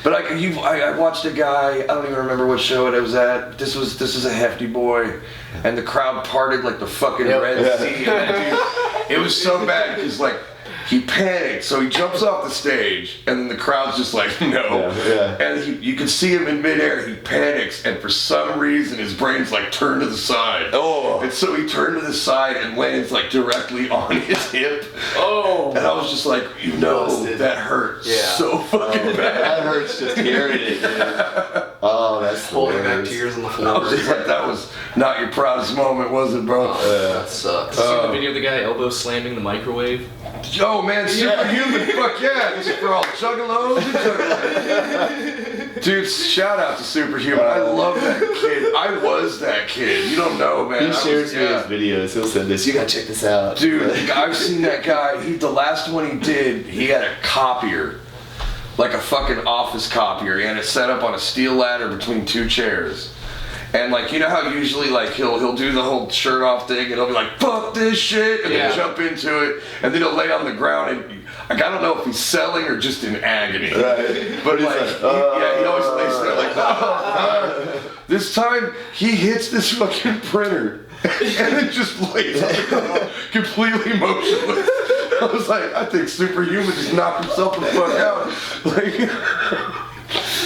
But I watched a guy. I don't even remember what show it was at. This is a hefty boy, and the crowd parted like the fucking Red Sea. And that dude, it was so bad because like he panicked, so he jumps off the stage, and then the crowd's just like no. Yeah. And you can see him in midair. He panics, and for some reason his brain's like turned to the side. Oh. And so he turned to the side and lands like directly on his hip. Oh. And I was just like, you know, Busted. that hurt Yeah. so fucking bad. That hurts just hearing it, dude. Oh, that's Holding back hilarious. tears on the I floor. was just like, that was not your proudest moment, was it, bro? That sucks. See the video of the guy elbow slamming the microwave? Yo, man, superhuman, fuck yeah. This is for all juggalos and juggalos. Dude, shout out to Superhuman. I love that kid. I was that kid. You don't know, man. He shares me his videos. He'll send this. You gotta check this out. Dude, I've seen that guy. The last one he did, he had a copier. Like a fucking office copier. He had it set up on a steel ladder between 2 chairs. And like, you know how usually like he'll do the whole shirt off thing and he'll be like, fuck this shit, and then jump into it, and then he'll lay on the ground and like, I don't know if he's selling or just in agony. Right. But like, he always lays there like, this time he hits this fucking printer and then just lays on the ground, completely motionless. I was like, I think Superhuman just knocked himself the fuck out. Like,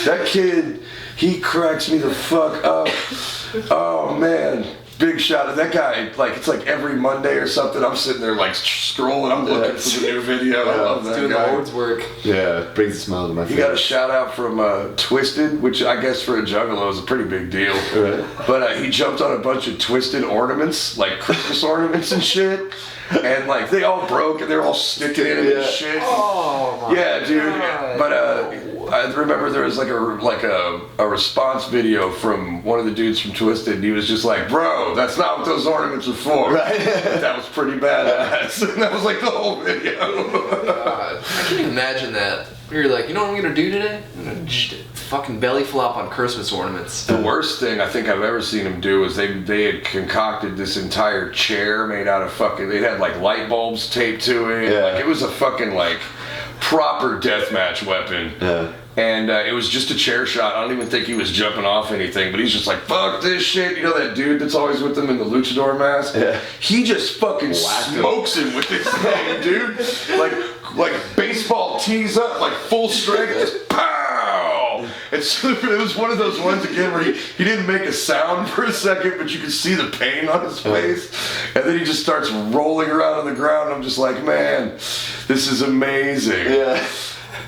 that kid, he cracks me the fuck up. Oh man, big shout out. That guy, like, it's like every Monday or something, I'm sitting there like scrolling, I'm looking for the new video. I love that Doing guy. the Lord's work. Yeah, brings a smile to my face. He got a shout out from Twisted, which I guess for a juggalo is a pretty big deal. Right. But he jumped on a bunch of Twisted ornaments, like Christmas ornaments and shit. And like they all broke and they're all sticking in him and shit. Oh my Yeah, dude. God. But I remember there was like a response video from one of the dudes from Twisted, and he was just like, "Bro, that's not what those ornaments are for." Right. That was pretty badass. And that was like the whole video. God. I can't even imagine that. You're like, you know what I'm gonna do today? I'm gonna fucking belly flop on Christmas ornaments. The worst thing I think I've ever seen him do is they had concocted this entire chair made out of fucking. They had like light bulbs taped to it. Yeah. Like it was a fucking like proper deathmatch weapon. Yeah. And it was just a chair shot. I don't even think he was jumping off anything, but he's just like, fuck this shit. You know that dude that's always with him in the luchador mask? Yeah. He just fucking smokes him with this thing, dude. Like baseball tees up, like full strength, just pow! And so it was one of those ones again where he didn't make a sound for a second, but you could see the pain on his face. And then he just starts rolling around on the ground. I'm just like, man, this is amazing. Yeah.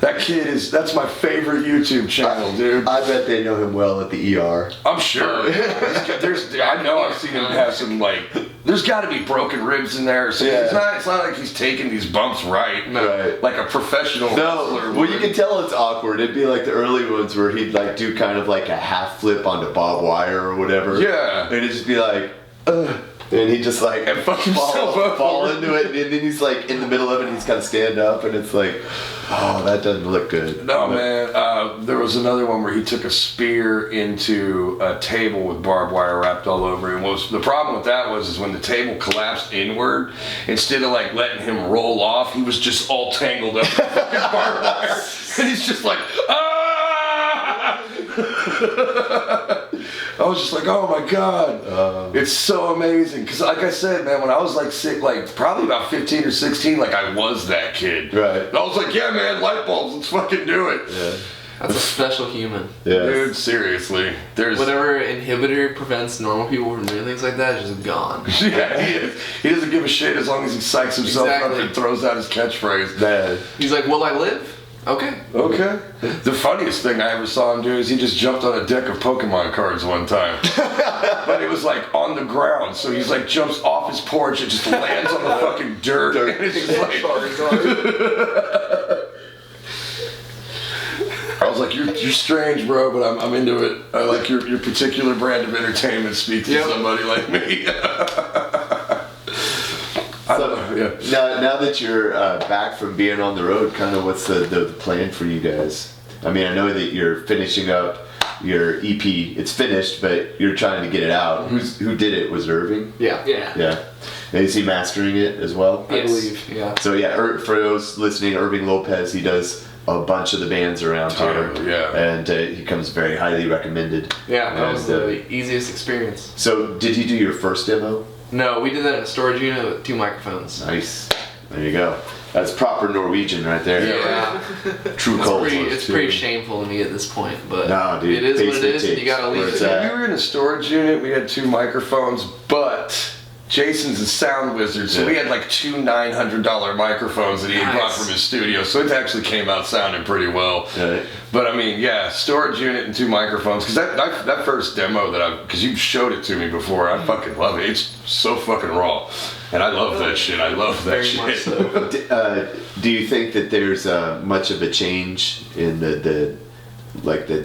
That kid that's my favorite YouTube channel, dude. I bet they know him well at the ER. I'm sure. I know I've seen him have some, like, there's got to be broken ribs in there. So Yeah. it's not like he's taking these bumps right. Right. Like a professional wrestler. Well, you can tell it's awkward. It'd be like the early ones where he'd like do kind of like a half flip onto barbed wire or whatever. Yeah. And it'd just be like, and he just like And fuck himself up. fall into it, and then he's like in the middle of it, and he's got to stand up, and it's like, oh, that doesn't look good. No, man. There was another one where he took a spear into a table with barbed wire wrapped all over it. The problem with that was when the table collapsed inward, instead of like letting him roll off, he was just all tangled up in fucking barbed wire. And he's just like, ah! I was just like, oh my god, it's so amazing. Because like I said, man, when I was like sick, like probably about 15 or 16, like I was that kid. Right. And I was like, yeah, man, light bulbs, let's fucking do it. Yeah. That's a special human. Yeah. Dude, seriously. There's Whatever inhibitor prevents normal people from doing things like that is just gone. yeah, he doesn't give a shit as long as he psychs himself Exactly. up and throws out his catchphrase. Man. He's like, will I live? Okay. Okay. The funniest thing I ever saw him do is he just jumped on a deck of Pokemon cards one time. But it was like on the ground, so he's like jumps off his porch and just lands on the fucking dirt. And it's just like, I was like, you're strange, bro, but I'm into it. I like your particular brand of entertainment speaks to somebody like me. Now that you're back from being on the road, kind of what's the plan for you guys? I mean, I know that you're finishing up your EP. It's finished, but you're trying to get it out. Who did it? Was it Irving? Yeah. Yeah. And is he mastering it as well? I believe, yeah. So yeah, for those listening, Irving Lopez, he does a bunch of the bands around here. Yeah. And he comes very highly recommended. Yeah, that And, was the easiest experience. So did you do your first demo? No, we did that in a storage unit with 2 microphones. Nice. There you go. That's proper Norwegian right there. Yeah. True culture. It's pretty shameful to me at this point, but Nah, dude, it is what it basic is, and you takes gotta where leave it's it. at. We were in a storage unit. We had 2 microphones, but Jason's a sound wizard, so we had like 2 $900 microphones that he had brought from his studio. So it actually came out sounding pretty well. Right. But I mean, yeah, storage unit and 2 microphones. Because that first demo because you showed it to me before, I fucking love it. It's so fucking raw, and I love that shit. I love that Very much shit. so. Do you think that there's much of a change in the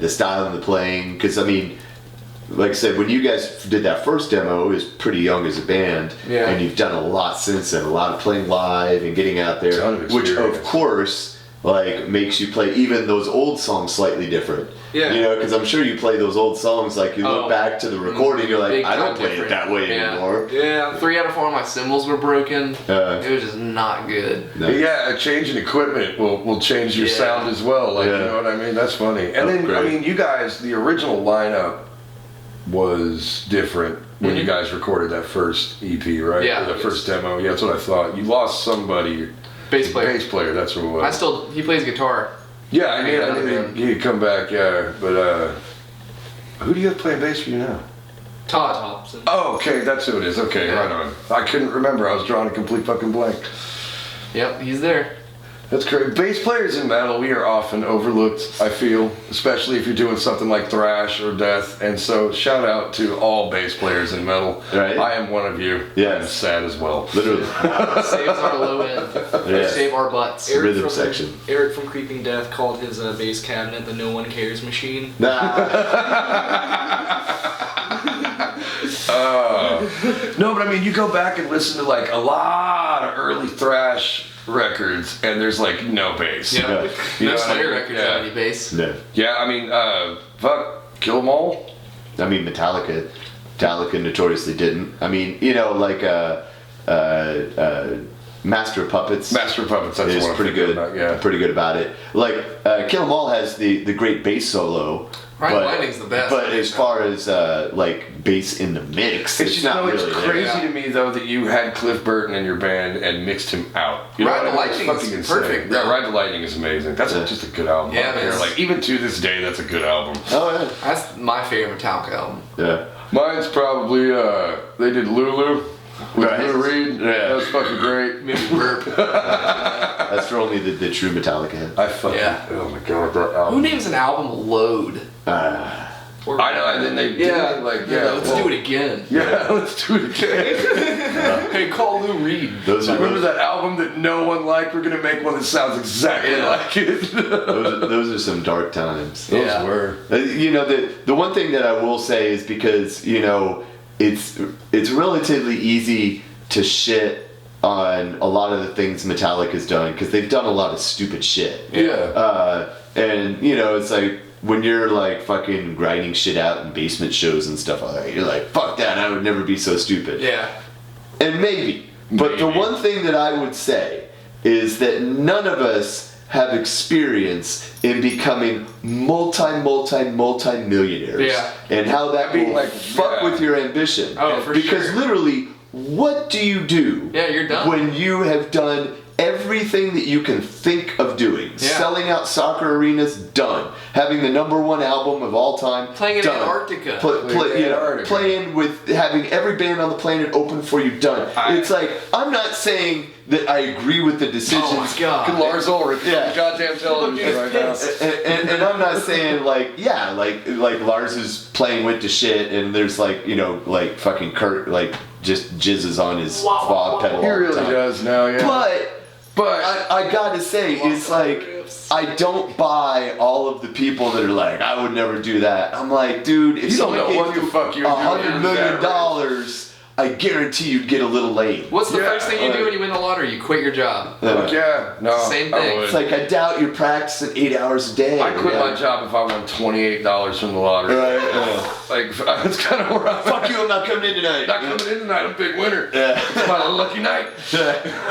style of the playing? Because I mean, like I said, when you guys did that first demo, it was pretty young as a band, Yeah. and you've done a lot since then. A lot of playing live and getting out there, Ton of which of experience. course like makes you play even those old songs slightly different. Yeah. You know, because I'm sure you play those old songs, like you look back to the recording, you're like, big I don't time play it different. that way Yeah. anymore. Yeah, 3 out of 4 of my cymbals were broken. Uh, It was just not good. No. Yeah, a change in equipment will change your Yeah. sound as well. Like, Yeah. you know what I mean? That's funny. And then, I Upgrade. mean, you guys, the original lineup was different when you guys recorded that first EP, right? Yeah, Or the yes. first demo. Yeah, that's what I thought. You lost somebody. Bass player. Bass player, that's what it was. He plays guitar. Yeah, I mean, Yeah. he'd come back, yeah. But, who do you have playing bass for you now? Todd. Thompson. Oh, okay, that's who it is. Okay, Yeah. right on. I couldn't remember. I was drawing a complete fucking blank. Yep, he's there. That's great. Bass players in metal, we are often overlooked, I feel, especially if you're doing something like thrash or death. And so, shout out to all bass players in metal. Right. I am one of you. Yes. I'm sad as well. Literally. Saves our low end. Yeah. Save our butts. Eric Rhythm from, section. Eric from Creeping Death called his bass cabinet the No One Cares machine. Nah. No, but I mean, you go back and listen to like a lot of early thrash records, and there's like no bass. Yeah. You No know what I Slayer mean? records Yeah. have any bass. No. Yeah, I mean, fuck, Kill 'Em All. I mean, Metallica notoriously didn't. I mean, you know, like Master of Puppets. Master of Puppets, that's is the one I'm pretty thinking good. about, yeah. Pretty good about it. Like Kill 'Em All has the great bass solo. Ryan Lightning's the best. But as far as like bass in the mix, It's just, not it's really crazy there. to me though that you had Cliff Burton in your band and mixed him out. You know Ride what the I mean? It's Lightning is fucking insane. perfect, Yeah, though. Ride the Lightning is amazing. That's just a good album. Yeah, out man. there. Like even to this day, that's a good album. Oh yeah. That's my favorite Metallica album. Yeah. Mine's probably they did Lulu with Right. Lou Reed. Yeah. That was fucking great. Maybe Burp. That's for only the true Metallica head. I fucking oh my god, that album. Who names an album Load? I know, and then they did it, like let's do it again. Yeah, let's do it again. Hey, call Lou Reed. Those are Remember that album that no one liked? We're gonna make one that sounds exactly like it. those are some dark times. Yeah. were. You know, the one thing that I will say is because, you know, it's relatively easy to shit on a lot of the things Metallica's done because they've done a lot of stupid shit. Yeah. And, you know, it's like when you're like fucking grinding shit out in basement shows and stuff like that, you're like, fuck that, I would never be so stupid. Yeah. And maybe. But the one thing that I would say is that none of us have experience in becoming multi-millionaires. Yeah. And how that Being will like, fuck yeah. with your ambition. Oh, for because sure. literally, what do you do Yeah, you're done. when you have done everything that you can think of doing? Yeah. Selling out soccer arenas, done. Having the #1 album of all time, Playing in done. Antarctica. Playing with having every band on the planet open for you, done. It's like, I'm not saying that I agree with the decisions. Oh my god. Lars Ulrich, Yeah. goddamn television right now. And I'm not saying like Lars is playing with the shit and there's like, you know, like fucking Kurt like just jizzes on his fob pedal He all the really time. does now, yeah. But I gotta say, it's like, I don't buy all of the people that are like, I would never do that. I'm like, dude, if You don't someone know what gave the you fuck you would do $100 in million, that I guarantee you'd get a little laid. What's the Yeah, first thing you do when you win the lottery? You quit your job. Fuck yeah. No. Same I thing. would. It's like, I doubt you're practicing 8 hours a day. I quit my job if I won $28 from the lottery. Right. Like, that's kind of where I'm Fuck at. you, I'm not coming in tonight. Not coming in tonight, I'm a big winner. Yeah. It's my lucky night.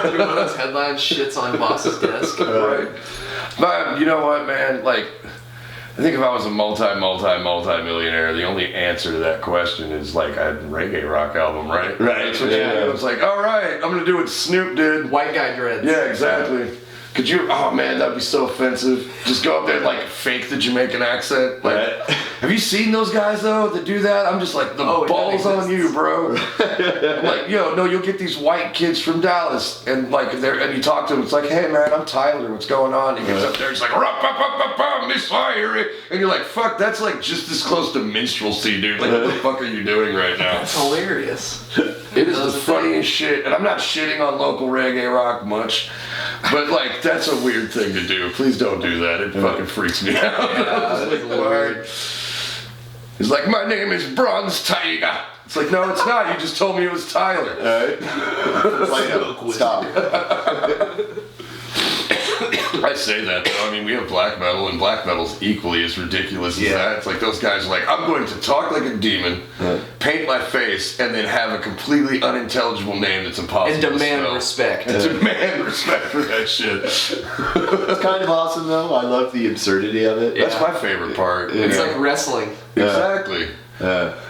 One of those headlines shits on boss's desk. Right. But you know what, man? Like, I think if I was a multi-millionaire, the only answer to that question is like a reggae rock album, right? Right. That's what Yeah. you do. It's like, all right, I'm gonna do what Snoop did. White guy dreads. Yeah, exactly. Could you? Oh man, that'd be so offensive. Just go up there and like fake the Jamaican accent. Like, Right. have you seen those guys though that do that? I'm just like, the Oh, balls that on you, exists. bro. I'm like, yo, no, you'll get these white kids from Dallas, and like, and you talk to them. It's like, hey man, I'm Tyler. What's going on? He gets up there, he's like, Miss Fire, and you're like, fuck, that's like just as close to minstrelsy, dude. Like, what the fuck are you doing right now? That's hilarious. It is the Those are funniest shit, and I'm not shitting on local reggae rock much, but like that's a weird thing to do. Please don't do that. It fucking freaks me out. It's weird. He's like, my name is Bronze Tiger. It's like, no, it's not. You just told me it was Tyler. Alright. Stop. I say that though. I mean, we have black metal, and black metal's equally as ridiculous as that. It's like those guys are like, I'm going to talk like a demon, paint my face, and then have a completely unintelligible name that's impossible And to demand spell. respect. And demand respect for that shit. It's kind of awesome though. I love the absurdity of it. That's my favorite part. It's Yeah. like wrestling. Exactly.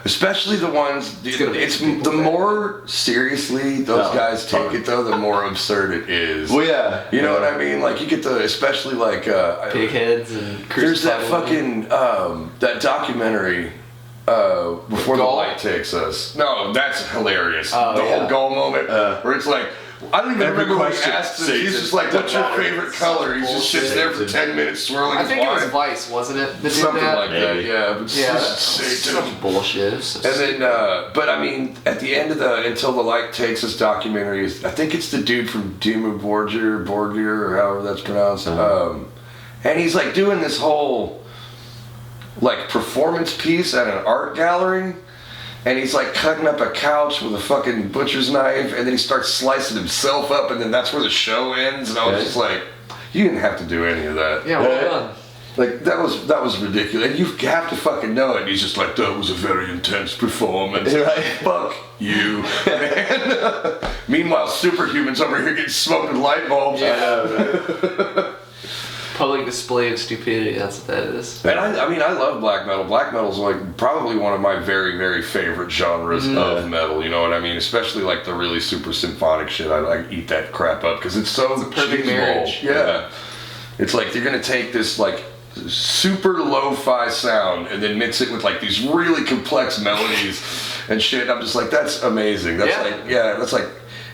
Especially the ones. gonna make It's people the mad. more seriously those No, guys take it, though, the more absurd it is. Well, yeah. You know what I mean? Like you get the, especially like. Pig heads and There's that crucified fucking that documentary. Before the Gull? light takes us. No, that's hilarious. Oh, the yeah. whole goal moment where it's like. I don't even Every remember what he question, asked him. Satan, He's just like, "What's your water, favorite color?" He just sits there for 10 minutes swirling I his think it was wine. Vice, wasn't it? That did Something that? like that. Maybe. Yeah. But Yeah, it's that's Satan. such bullshit. It was so And then, but I mean, at the end of the Until the Light Takes Us documentary, I think it's the dude from Dimmu Borgir, or however that's pronounced. And he's like doing this whole like performance piece at an art gallery. And he's like cutting up a couch with a fucking butcher's knife, and then he starts slicing himself up, and then that's where the show ends. And I was just like, you didn't have to do any of that. Yeah, well done. Like that was ridiculous, and you have to fucking know it. And he's just like, that was a very intense performance. Right. Fuck you, man. Meanwhile, superhumans over here getting smoked with light bulbs. Yeah. Public display of stupidity. That's what that is. And I mean, I love black metal. Black metal's like probably one of my very, very favorite genres of metal. You know what I mean? Especially like the really super symphonic shit. I like eat that crap up because it's so It's a perfect cheeseball. marriage. Yeah. It's like you're gonna take this like super lo-fi sound and then mix it with like these really complex melodies and shit. I'm just like, that's amazing. That's that's like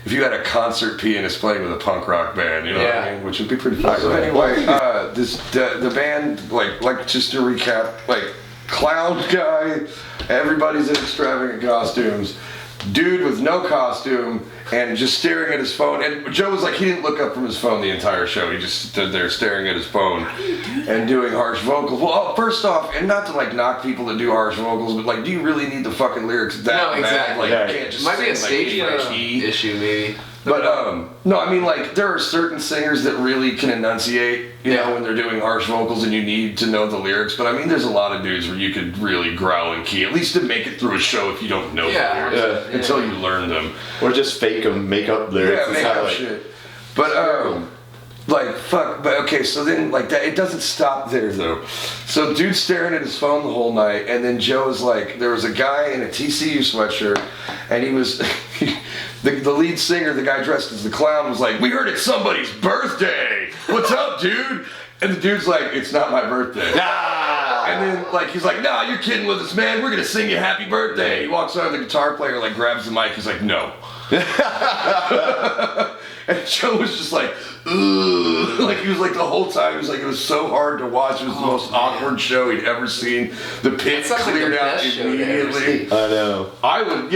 if you had a concert pianist playing with a punk rock band, you know what I mean? Which would be pretty fun. So anyway, the band, like just to recap, like clown guy, everybody's in extravagant costumes. Dude with no costume and just staring at his phone. And Joe was like, he didn't look up from his phone the entire show. He just stood there staring at his phone and doing harsh vocals. Well, first off, and not to like knock people that do harsh vocals, but like, do you really need the fucking lyrics that No, exactly. bad? Like, you can't just Might be a sing, stage issue, maybe. But no, I mean like there are certain singers that really can enunciate, you know, when they're doing harsh vocals, and you need to know the lyrics. But I mean, there's a lot of dudes where you could really growl and key, at least to make it through a show if you don't know the lyrics until you learn them, or just fake them, make up lyrics. Yeah, make up shit. But like fuck. But okay, so then like that, it doesn't stop there though. So dude's staring at his phone the whole night, and then Joe was like, there was a guy in a TCU sweatshirt, and he was. The lead singer, the guy dressed as the clown, was like, we heard it's somebody's birthday. What's up, dude? And the dude's like, it's not my birthday. And then, like, he's like, nah, you're kidding with us, man. We're going to sing you happy birthday. He walks over, the guitar player, like, grabs the mic. He's like, no. And Joe was just like, ugh. Like, he was like, the whole time, he was like, it was so hard to watch. It was the most awkward show he'd ever seen. The pit cleared out immediately. I know. I would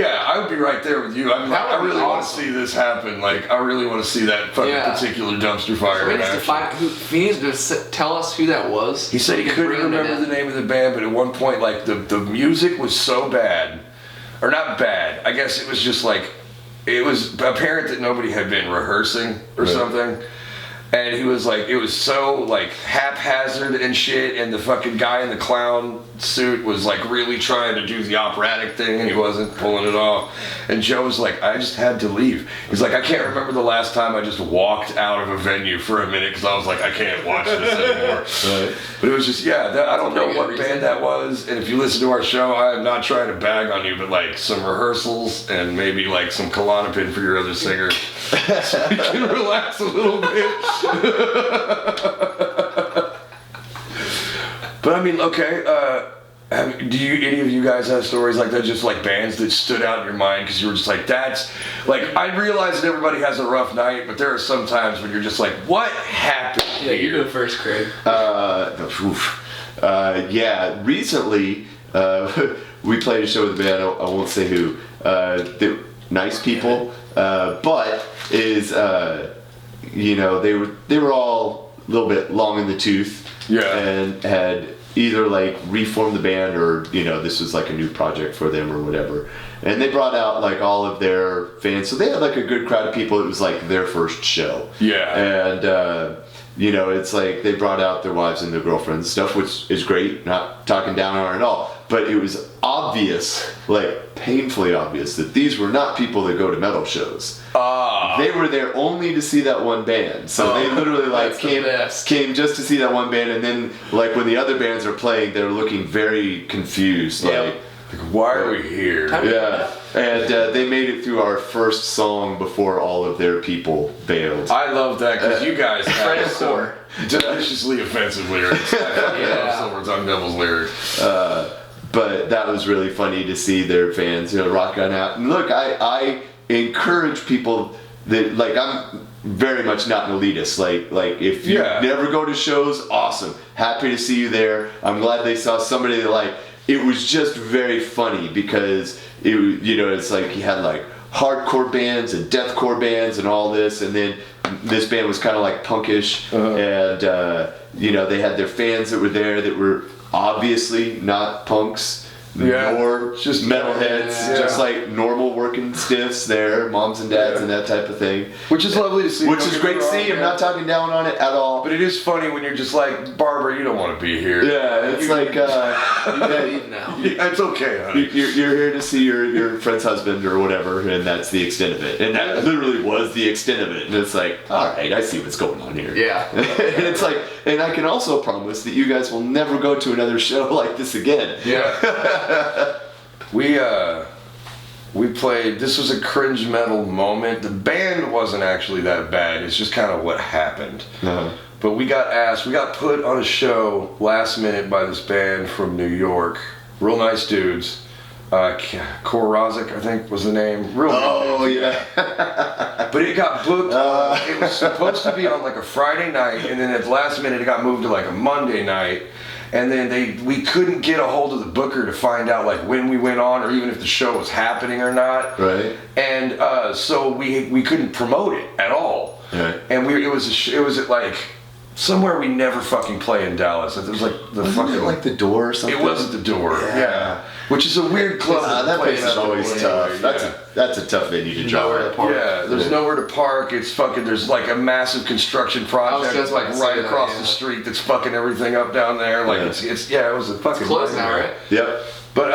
be right there with you. I'm like, I really want to see this happen. Like, I really want to see that fucking particular dumpster fire. He needs to tell us who that was. He said he couldn't remember the name of the band, but at one point, like, the music was so bad. Or not bad. I guess it was just like, it was apparent that nobody had been rehearsing or something. And he was like, it was so like haphazard and shit, and the fucking guy in the clown suit was like really trying to do the operatic thing, and he wasn't pulling it off. And Joe was like, I just had to leave. He's like, I can't remember the last time I just walked out of a venue for a minute because I was like, I can't watch this anymore. Right. But it was just, I don't know what band that was, and if you listen to our show, I am not trying to bag on you, but like some rehearsals and maybe like some Klonopin for your other singer so you can relax a little bit. But I mean, okay, do any of you guys have stories like that, just like bands that stood out in your mind because you were just like, that's, like, I realize that everybody has a rough night, but there are some times when you're just like, what happened here? You go first, Craig. Recently, we played a show with a band, I won't say who, they're nice people, but they were all a little bit long in the tooth, and had either like reformed the band or this was like a new project for them or whatever, and they brought out like all of their fans, so they had like a good crowd of people. It was like their first show, and it's like they brought out their wives and their girlfriends and stuff, which is great, not talking down on it at all, but it was obvious, like painfully obvious, that these were not people that go to metal shows. They were there only to see that one band, so they literally like came just to see that one band, and then like when the other bands are playing, they're looking very confused, like why are we here? And they made it through our first song before all of their people bailed. I love that because you guys have some deliciously offensive lyrics. I love Silver Tongue Devil's lyrics. But that was really funny to see their fans, rock on out. And look, I encourage people that, like, I'm very much not an elitist. Like if you never go to shows, awesome. Happy to see you there. I'm glad they saw somebody that, like, it was just very funny because it's like you had like hardcore bands and deathcore bands and all this, and then this band was kind of like punkish, and they had their fans that were there that were obviously not punks, Yeah, more just metalheads, yeah. just like normal working stiffs there, moms and dads Yeah. and that type of thing. Which is lovely to see. Which don't is get great me to wrong, see. I'm yeah. not talking down on it at all. But it is funny when you're just like, Barbara, you don't want to be here. Yeah, it's like now. Yeah, it's okay, honey. you're here to see your friend's husband or whatever, and that's the extent of it. And that literally was the extent of it. And it's like, all right, I see what's going on here. Yeah. And it's like, and I can also promise that you guys will never go to another show like this again. Yeah. We played, this was a cringe metal moment. The band wasn't actually that bad. It's just kind of what happened. Uh-huh. But we got put on a show last minute by this band from New York. Real nice dudes. Korozik, I think was the name. Real Oh, good. yeah. But it got booked. It was supposed to be on like a Friday night, and then at the last minute it got moved to like a Monday night. And then we couldn't get a hold of the booker to find out like when we went on, or even if the show was happening or not. Right. And so we couldn't promote it at all. Right. And it was at like somewhere we never fucking play in Dallas. It was like the Wasn't fucking it like the Door or something? It wasn't the Door. Yeah. Which is a weird club. That play place is always anyway. tough. That's a tough venue to Nowhere drive. to park. Yeah, there's nowhere to park. It's fucking. There's like a massive construction project just like about to right say that, across yeah. the street that's fucking everything up down there. Like Yeah. it's it was a fucking. Closed now, nightmare. right? Yep. But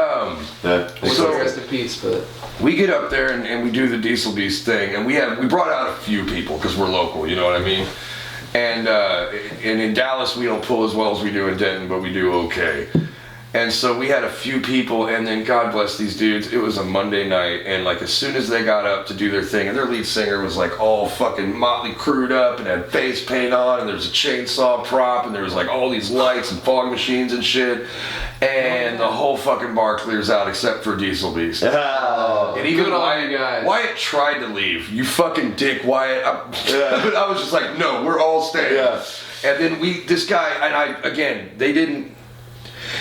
Yeah. So- rest in peace, but we get up there and we do the Diesel Beast thing, and we brought out a few people because we're local. You know what I mean? And in Dallas we don't pull as well as we do in Denton, but we do okay. And so we had a few people, and then God bless these dudes, it was a Monday night, and like as soon as they got up to do their thing, and their lead singer was like all fucking motley crewed up and had face paint on, and there was a chainsaw prop, and there was like all these lights and fog machines and shit, and the whole fucking bar clears out except for Diesel Beast. Oh. And even Good on Wyatt, you guys. Wyatt tried to leave. You fucking dick, Wyatt. Yeah. But I was just like, no, we're all staying. Yeah. And then this guy, and I, again, they didn't.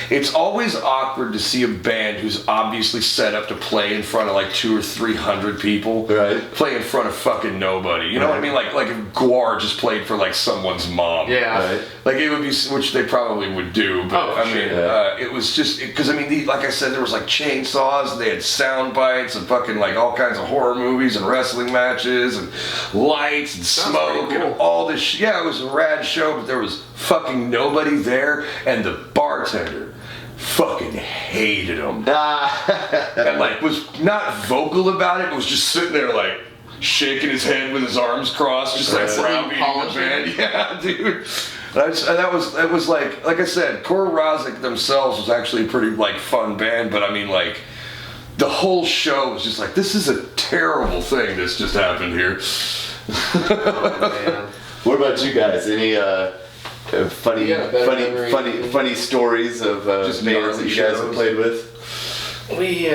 It's always awkward to see a band who's obviously set up to play in front of like 200 or 300 people, Right. play in front of fucking nobody. You know what I mean? Like if Guar just played for like someone's mom. yeah. Right. Like it would be, which they probably would do, but Oh, I mean, sure. it was just because I mean, like I said, there was like chainsaws, and they had sound bites, and fucking like all kinds of horror movies and wrestling matches, and lights and Sounds smoke pretty and cool. all this. Yeah, it was a rad show, but there was fucking nobody there, and the bartender fucking hated him, and like was not vocal about it, but was just sitting there like shaking his head with his arms crossed, just like browbeating the Polishing. band. Yeah, dude. And that was like I said, Korozik themselves was actually a pretty like fun band, but I mean like the whole show was just like, this is a terrible thing that's just happened here. Man. What about you guys? Any funny, Yeah, better memory. funny stories of Just bands that gnarly you guys have shows. played with? We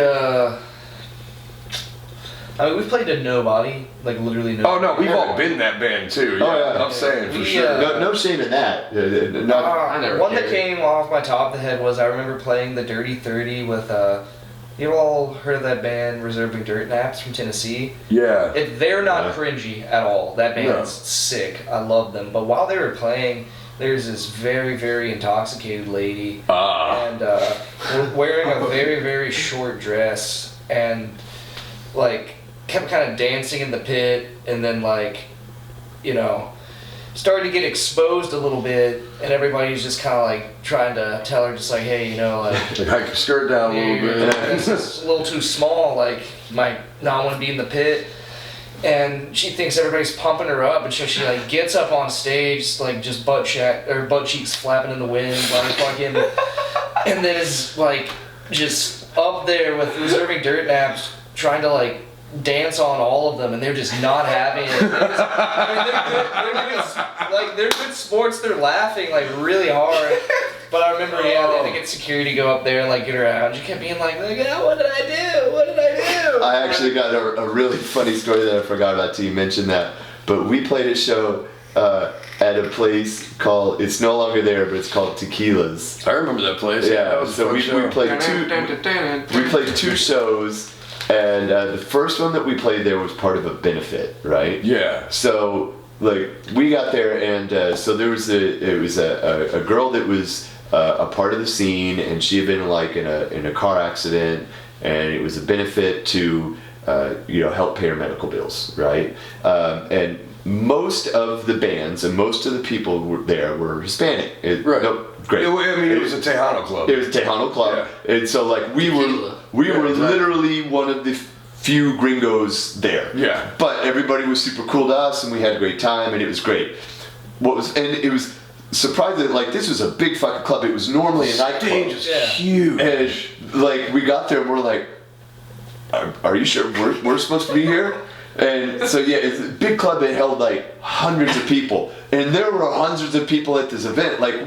played to nobody, like literally nobody. Oh no, we've all been that band too. Yeah, Oh, yeah. I'm saying for We, sure. No shame in that. Not, I never One that cared. came off my top of the head was I remember playing the Dirty 30 with, you all heard of that band Reserving Dirt Naps from Tennessee? Yeah. They're not Yeah. cringy at all. That band's No. sick. I love them. But while they were playing, there's this very, very intoxicated lady and wearing a very, very short dress and like kept kind of dancing in the pit and then like, you know, started to get exposed a little bit and everybody's just kind of like trying to tell her just like, hey, you know, like Like hike your skirt down a little bit. this is a little too small, like might not want to be in the pit. And she thinks everybody's pumping her up, and so she like gets up on stage, like just butt cheeks flapping in the wind, like fucking, and then is like just up there with Reserving Dirt Naps, trying to like dance on all of them, and they're just not having it. They're good sports. They're laughing like really hard. But I remember, they had to get security to go up there and like get her out. She kept being like, "What did I do? What did I do?" I actually got a really funny story that I forgot about till you mentioned that. But we played a show at a place called, it's no longer there, but it's called Tequila's. I remember that place. Yeah, that was a so fun we show. played two shows, and the first one that we played there was part of a benefit, right? Yeah. So like we got there, and so there was a girl that was a part of the scene, and she had been like in a car accident, and it was a benefit to help pay her medical bills, right? And most of the bands and most of the people were Hispanic. Right. No, great. It was a Tejano club. It was a Tejano club, and so like we were exactly. literally one of the few gringos there. Yeah. But everybody was super cool to us, and we had a great time, and it was great. It was surprising, like this was a big fucking club. It was normally a nightclub. Stage is huge. And like we got there and we're like, are you sure we're supposed to be here? And so yeah, it's a big club that held like hundreds of people, and there were hundreds of people at this event. Like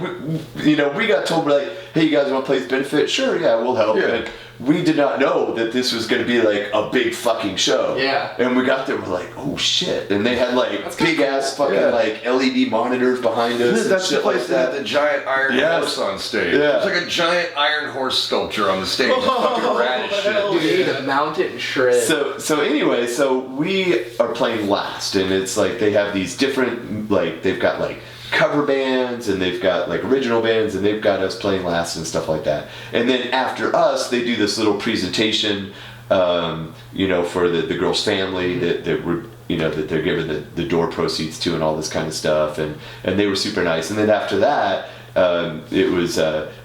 we got told, we're like, hey, you guys want to play this benefit? Sure, yeah, we'll help. Yeah. And we did not know that this was going to be like a big fucking show. Yeah. And we got there, we're like, oh shit! And they had like big ass fucking Yeah. like LED monitors behind us. and That's the shit place like that had the giant iron Yes. horse on stage. Yeah. It's like a giant iron horse sculpture on the stage. It's fucking rad as shit. Dude, you need to mount it and shred. So anyway, so we are playing last, and it's like they have these different, like they've got like cover bands, and they've got like original bands, and they've got us playing last and stuff like that. And then after us, they do this little presentation, for the girl's family that we're that they're giving the door proceeds to and all this kind of stuff, and they were super nice. And then after that, it was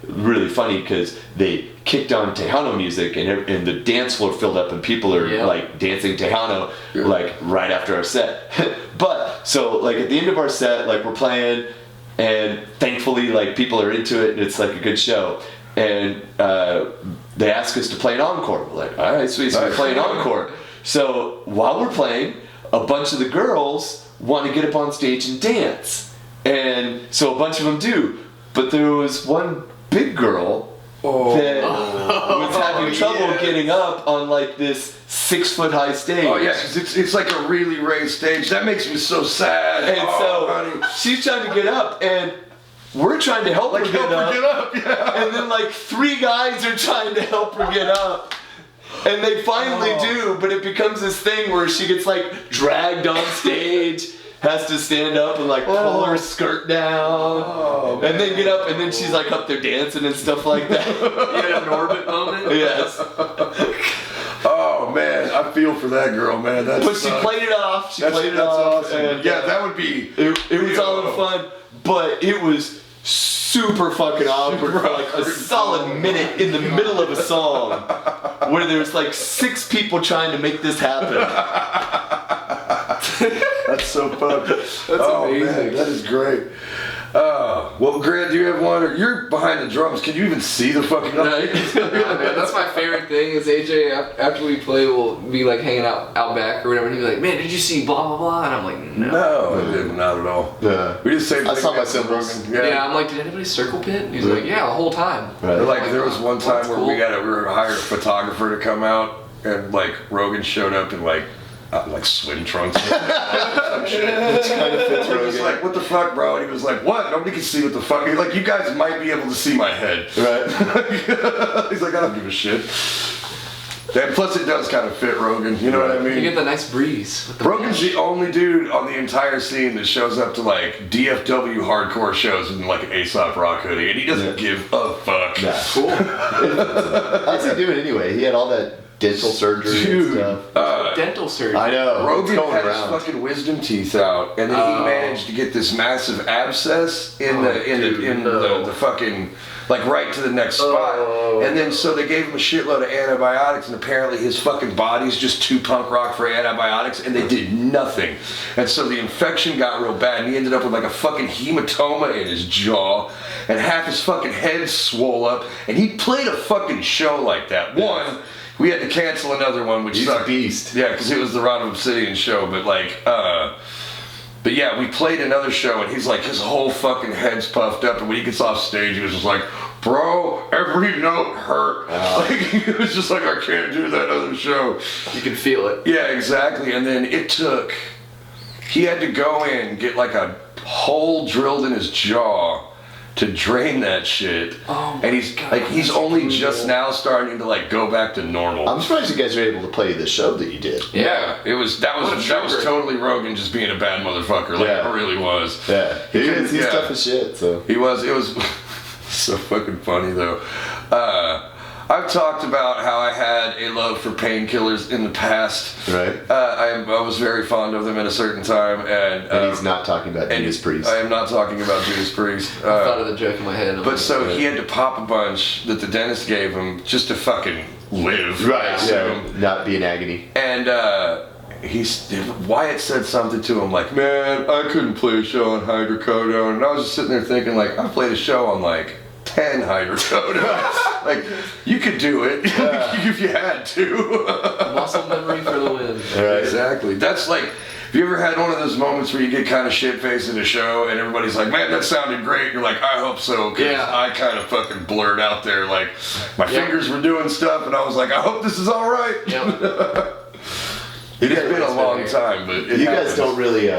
really funny because they kicked on Tejano music, and the dance floor filled up, and people are like dancing Tejano like right after our set. But so like at the end of our set, like we're playing, and thankfully like people are into it, and it's like a good show. And they ask us to play an encore. We're like, all right, sweet, so we're playing encore. So while we're playing, a bunch of the girls want to get up on stage and dance, and so a bunch of them do. But there was one big girl that was having trouble getting up on like this 6-foot high stage. Oh yeah, 'cause it's like a really raised stage. That makes me so sad. And honey. she's trying to get up, and we're trying to help her get up. Yeah. And then like 3 guys are trying to help her get up. And they finally do, but it becomes this thing where she gets like dragged on stage, has to stand up and like pull her skirt down, and then get up, and then she's like up there dancing and stuff like that. You had an orbit moment? Yes. Oh man, I feel for that girl, man. That But she played it off. She played it off. Awesome. And yeah, that would be. It was all in fun, but it was super fucking awkward for like a solid minute in the middle of a song where there's like 6 people trying to make this happen. That's so fun. That's amazing. Man, that is great. Well, Grant, do you have one? Or you're behind the drums. Can you even see the fucking? Yeah, man, that's my favorite thing is AJ, after we play, will be like hanging out back or whatever, and he'll be like, man, did you see blah, blah, blah? And I'm like, no. No, I didn't. Not at all. Yeah. We just say. I saw my symbols. Yeah, I'm like, did anybody circle pit? And he's like, yeah, the whole time. Right. Like there was one time That's where cool. we were hired a photographer to come out, and like Rogan showed up in like swim trunks. Which kind of fits We're just Rogan. like, what the fuck, bro? And he was like, what? Nobody can see what the fuck. He's like, you guys might be able to see my head. Right. He's like, I don't give a shit. And plus, it does kind of fit Rogan. You know what I mean? You get the nice breeze. With the Rogan's the only dude on the entire scene that shows up to like DFW hardcore shows in like an Aesop Rock hoodie, and he doesn't give a fuck. Nah. Cool. How's he doing anyway? He had all that dental surgery Dude, and stuff. dental surgery. I know. Rogan it's going had around. his fucking wisdom teeth out, and then he managed to get this massive abscess in the fucking like right to the next spot. And then so they gave him a shitload of antibiotics, and apparently his fucking body's just too punk rock for antibiotics, and they did nothing. And so the infection got real bad, and he ended up with like a fucking hematoma in his jaw, and half his fucking head swole up, and he played a fucking show like that. One, we had to cancel another one, which He's sucked. a beast. Yeah, because it was the Ron of Obsidian show, but like, but yeah, we played another show, and he's like, his whole fucking head's puffed up, and when he gets off stage, he was just like, bro, every note hurt. Like, he was just like, I can't do that other show. You can feel it. Yeah, exactly, and then he had to go in, get like a hole drilled in his jaw to drain that shit. Oh and he's God, like, he's that's only brutal. just now starting to like go back to normal. I'm surprised you guys were able to play the show that you did. Yeah, that was What a trooper. totally Rogan just being a bad motherfucker. Like Yeah. it really was. Yeah. He's Yeah. tough as shit, so. He was. It was. So fucking funny though. I've talked about how I had a love for painkillers in the past. Right. I was very fond of them at a certain time, and he's not talking about Judas Priest. I am not talking about Judas Priest. I thought of the joke in my head. But so he had to pop a bunch that the dentist gave him just to fucking live. Right. So not be in agony. And Wyatt said something to him like, "Man, I couldn't play a show on hydrocodone." And I was just sitting there thinking, like, I played a show on like 10 hydrocodone. Like, you could do it if you had to. Muscle memory for the win. Right. Exactly. That's like, have you ever had one of those moments where you get kind of shit-faced at a show and everybody's like, "Man, that sounded great." You're like, "I hope so," because I kind of fucking blurred out there, like, my fingers were doing stuff, and I was like, "I hope this is all right." Yep. It's been a long time, but you guys don't really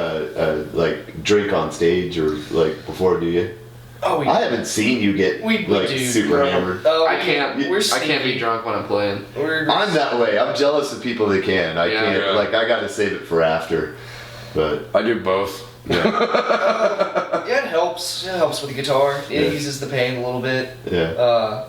like drink on stage or like before, do you? Oh, I haven't seen you get we like do, super bro. hammered. Oh, I can't We're be drunk when I'm playing. I'm that way. I'm jealous of people that can. I can't. Yeah. Like, I gotta save it for after. But I do both. Yeah, it helps. It helps with the guitar. It eases the pain a little bit. yeah.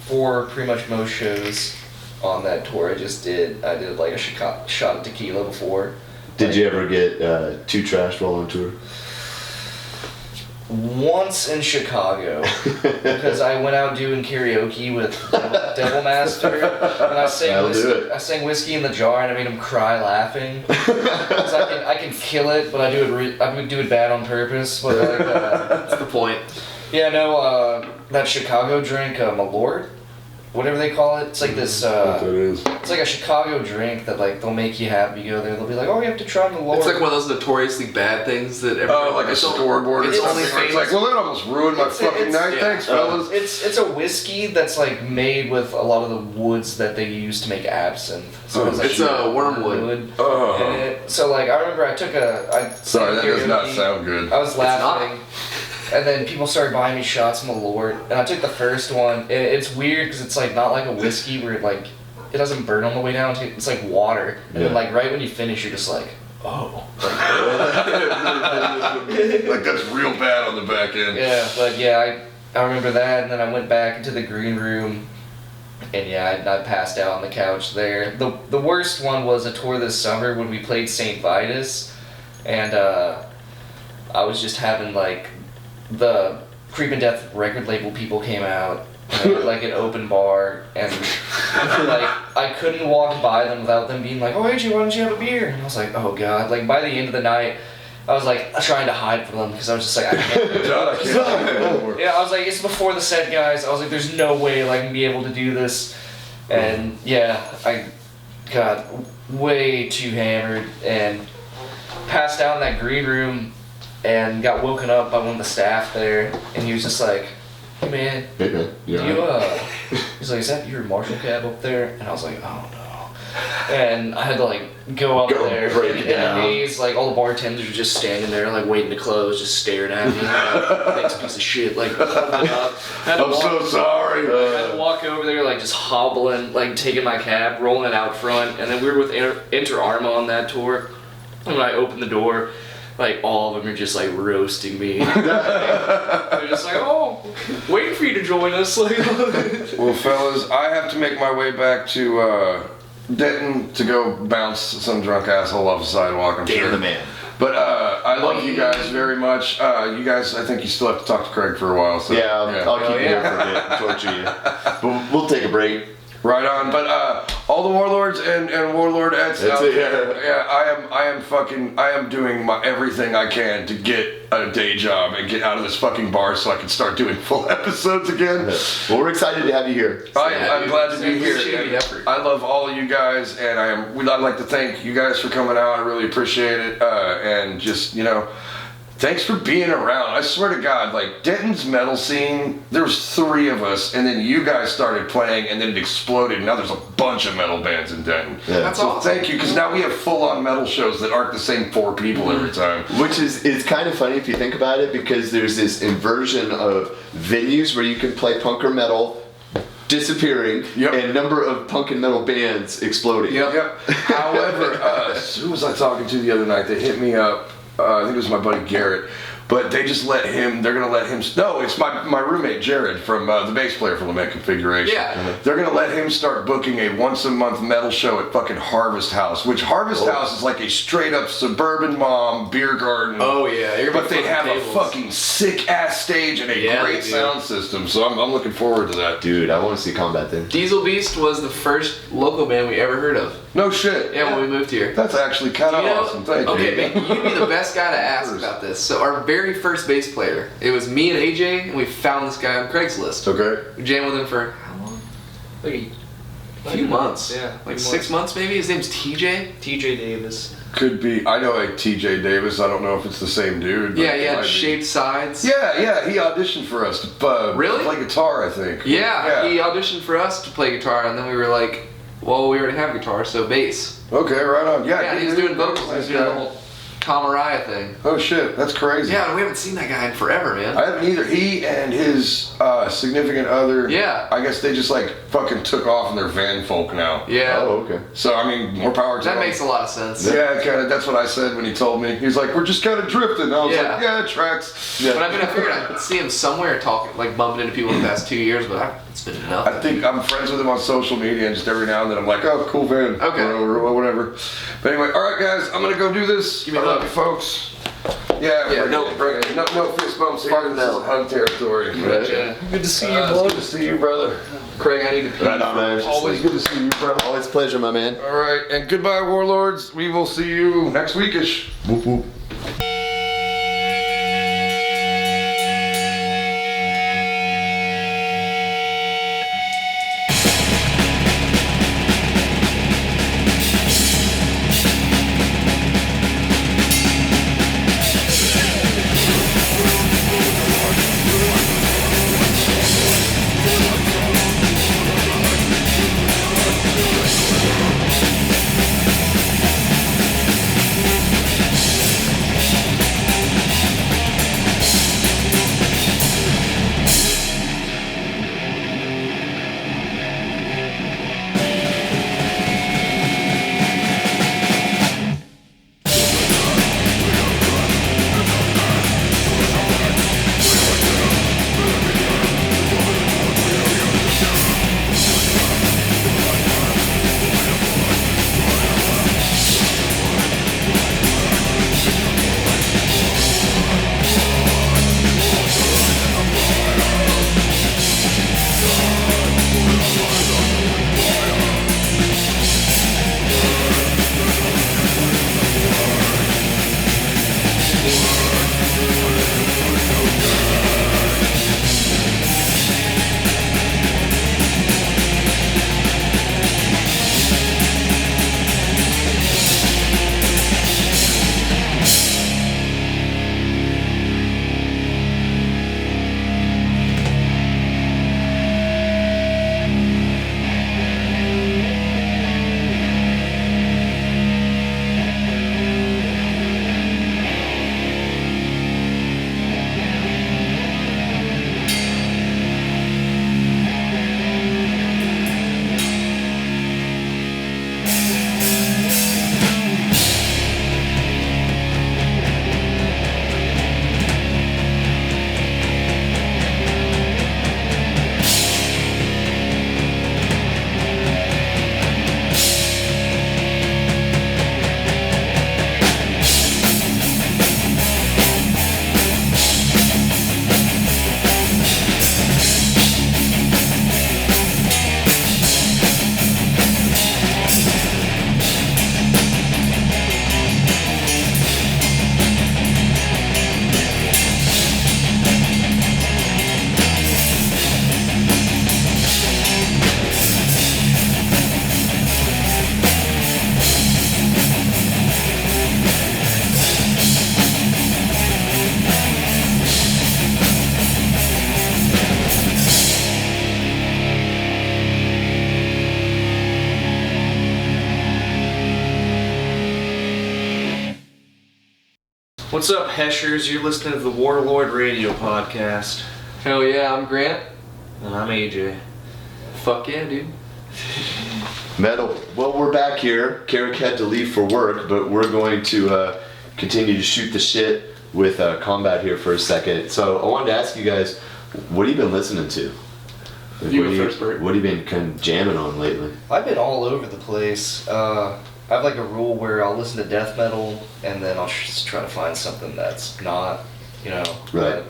For pretty much most shows on that tour, I did like a shot of tequila before. Did you ever get too trashed while on tour? Once in Chicago, because I went out doing karaoke with Devil Master, and I sang Whiskey in the Jar, and I made him cry laughing. 'Cause I can kill it, but I would do it bad on purpose. But like, That's the point. yeah, no, that Chicago drink, Warlord, whatever they call it. It's like this. What that is. It's like a Chicago drink that like they'll make you have. You go there, they'll be like, "Oh, you have to try Warlord." It's like one of those notoriously bad things that everyone. Like a scoreboard or it's something. only It's famous- like, well, that almost ruined my fucking night. yeah. Thanks, fellas. It's a whiskey that's like made with a lot of the woods that they use to make absinthe. So Oh, it's like it's wormwood. So like I remember I Sorry, that does not karaoke, sound good. I was laughing, and then people started buying me shots from Warlord, and I took the first one. And it's weird because it's like not like a whiskey where it doesn't burn on the way down. It's like water, and then like right when you finish, you're just like, oh. Like, that's real bad on the back end. Yeah, but yeah, I remember that, and then I went back into the green room, and yeah, I passed out on the couch there. The worst one was a tour this summer when we played St. Vitus, and I was just having like the Creepin' Death record label people came out, and they had, like an open bar, and like I couldn't walk by them without them being like, "Oh, AJ, why don't you have a beer?" And I was like, "Oh God!" Like by the end of the night, I was like trying to hide from them because I was just like, I can't. God, I can't anymore. Yeah, I was like, it's before the set, guys. I was like, there's no way I can be able to do this. And yeah, I got way too hammered and passed out in that green room and got woken up by one of the staff there. And he was just like, "Hey man, he's like, "Is that your Marshall cab up there?" And I was like, "Oh no." And I had to like go up there break it in a down. haze. Like all the bartenders were just standing there, like waiting to close, just staring at me. Like, "Thanks, piece of shit." Like, holding it up. I'm so sorry. I had to walk over there, like just hobbling, like taking my cab, rolling it out front, and then we were with Inter Arma on that tour. And when I opened the door, like all of them are just like roasting me. They're just like, "Oh, waiting for you to join us." Like, Well, fellas, I have to make my way back to Denton to go bounce some drunk asshole off the sidewalk. I'm sure. the man. But I love you guys very much. You guys, I think you still have to talk to Craig for a while. So Yeah, I'll keep you here for a bit and torture you. But we'll take a break. Right on. But all the warlords and warlordettes out there, I am doing everything I can to get a day job and get out of this fucking bar so I can start doing full episodes again. Well, we're excited to have you here. I'm glad to be here. Appreciate the effort. I love all of you guys, and I'd like to thank you guys for coming out. I really appreciate it, and just thanks for being around. I swear to God, like Denton's metal scene, there was 3 of us, and then you guys started playing, and then it exploded. And now there's a bunch of metal bands in Denton. Yeah. That's So awesome. thank you, because now we have full-on metal shows that aren't the same 4 people every time. Which is kind of funny if you think about it, because there's this inversion of venues where you can play punk or metal disappearing, Yep. and number of punk and metal bands exploding. Yep. However, who was I talking to the other night that hit me up? I think it was my buddy Garrett. But they just let him. They're gonna let him. No, it's my roommate Jared from the bass player for Lament Configuration. Yeah. They're gonna let him start booking a once a month metal show at fucking Harvest House, which Harvest House is like a straight up suburban mom beer garden. Oh yeah, But they have a fucking sick ass stage and a great sound system. So I'm looking forward to that. Dude, I want to see Kombat then. Diesel Beast was the first local band we ever heard of. No shit. Yeah, when we moved here. That's actually kind of awesome. Thank you. Okay, man, you'd be the best guy to ask about this. So our very first bass player, it was me and AJ, and we found this guy on Craigslist. Okay. We jammed with him for how long? Like A few months. Yeah. Like 6 months maybe. His name's TJ. TJ Davis. Could be. I know a TJ Davis. I don't know if it's the same dude. But Yeah, he it had might be. shaved sides. Yeah. He auditioned for us to Really? play guitar, I think. Yeah, he auditioned for us to play guitar, and then we were like, well, we already have guitar, so bass. Okay, right on. Yeah, he was doing vocals. He was Nice doing the guy. whole Kamaraya thing. Oh shit, that's crazy. Yeah, and we haven't seen that guy in forever, man. I haven't either. He and his significant other. Yeah. I guess they just like fucking took off and they're van folk now. Yeah. Oh, okay. So I mean, more power to That them. makes a lot of sense. Yeah, kind of. That's what I said when he told me. He was like, "We're just kind of drifting." I was Yeah. like, "Yeah, it tracks." But I mean, I figured I'd see him somewhere talking, like bumping into people in the past 2 years, but it's been enough. I think I'm friends with him on social media, and just every now and then I'm like, "Oh, cool van." Okay. Or whatever. But anyway, all right, guys, I'm gonna go do this. Give me I a love hug. you, folks. Yeah. Yeah, bring it. No fist bumps. Here. This is hug territory. Yeah. Good to see you, It's bud. good to see you, brother. Craig, I need to pee. Right on, man. Always good to see you, bro. Always a pleasure, my man. All right, and goodbye, Warlords. We will see you next weekish. Whoop whoop. What's up, Heshers? You're listening to the Warlord Radio Podcast. Hell yeah, I'm Grant. And I'm AJ. Fuck yeah, dude. Metal. Well, we're back here. Carrick had to leave for work, but we're going to continue to shoot the shit with Kombat here for a second. So I wanted to ask you guys, what have you been listening to? Like, You go first, Bert. What have you been kind of jamming on lately? I've been all over the place. I have like a rule where I'll listen to death metal and then I'll just try to find something that's not, you know. Right.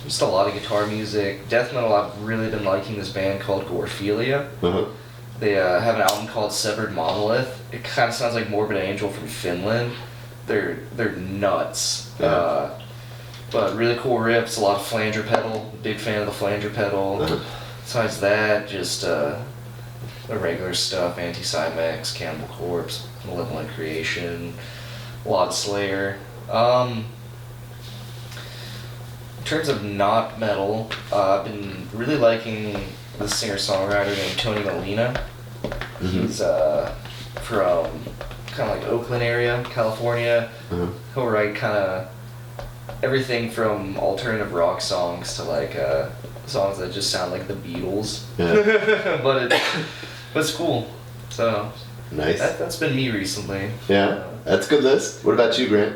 Just a lot of guitar music. Death metal, I've really been liking this band called Gorephilia. Uh-huh. They have an album called Severed Monolith. It kind of sounds like Morbid Angel from Finland. They're nuts. Yeah. But really cool riffs, a lot of flanger pedal. Big fan of the flanger pedal. Uh-huh. Besides that, just the regular stuff, Anti-Cymex, Cannibal Corpse, Malevolent Creation, a lot of Slayer. In terms of not metal, I've been really liking the singer-songwriter named Tony Molina. Mm-hmm. He's from kind of like Oakland area, California. Uh-huh. He'll write kind of everything from alternative rock songs to like songs that just sound like the Beatles. Yeah. but it's cool. So Nice. that's been me recently. Yeah, that's a good list. What about you, Grant?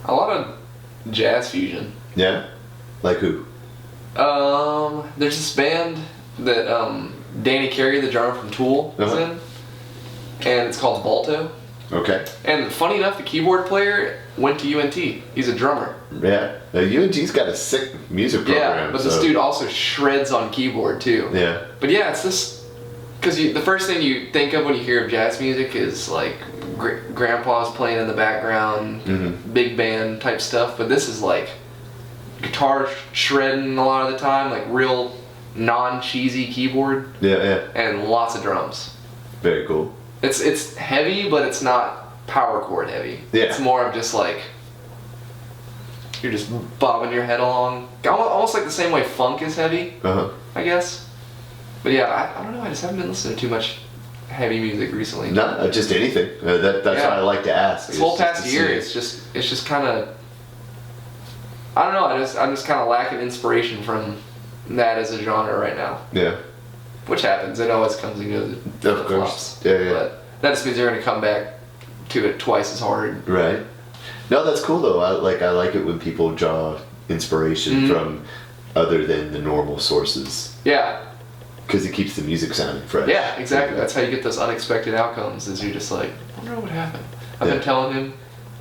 A lot of jazz fusion. Yeah? Like who? There's this band that Danny Carey, the drummer from Tool, is Uh-huh. in, and it's called Balto. Okay. And funny enough, the keyboard player went to UNT. He's a drummer. Yeah. UNT's got a sick music program. Yeah, but this so- dude also shreds on keyboard too. Yeah. But yeah, it's this, because the first thing you think of when you hear of jazz music is like grandpa's playing in the background, Mhm. big band type stuff. But this is like guitar shredding a lot of the time, like real non-cheesy keyboard, Yeah, yeah. and lots of drums. Very cool. It's heavy, but it's not power chord heavy. Yeah. It's more of just like you're just bobbing your head along, almost like the same way funk is heavy, Uh-huh. I guess. But yeah, I don't know. I just haven't been listening to too much heavy music recently. No, just anything. That's Yeah. what I like to ask. This is whole just past to year, see- it's just kind of, I don't know. I'm just kind of lacking inspiration from that as a genre right now, Yeah. which happens. It always comes and goes. Of course. Flip-flops. Yeah, yeah. But that just means you're gonna come back to it twice as hard. Right. No, that's cool though. I like it when people draw inspiration Mhm. from other than the normal sources, Yeah, because it keeps the music sounding fresh. yeah, exactly. That's how you get those unexpected outcomes. Is you're just like, I wonder what happened. I've Yeah. been telling him.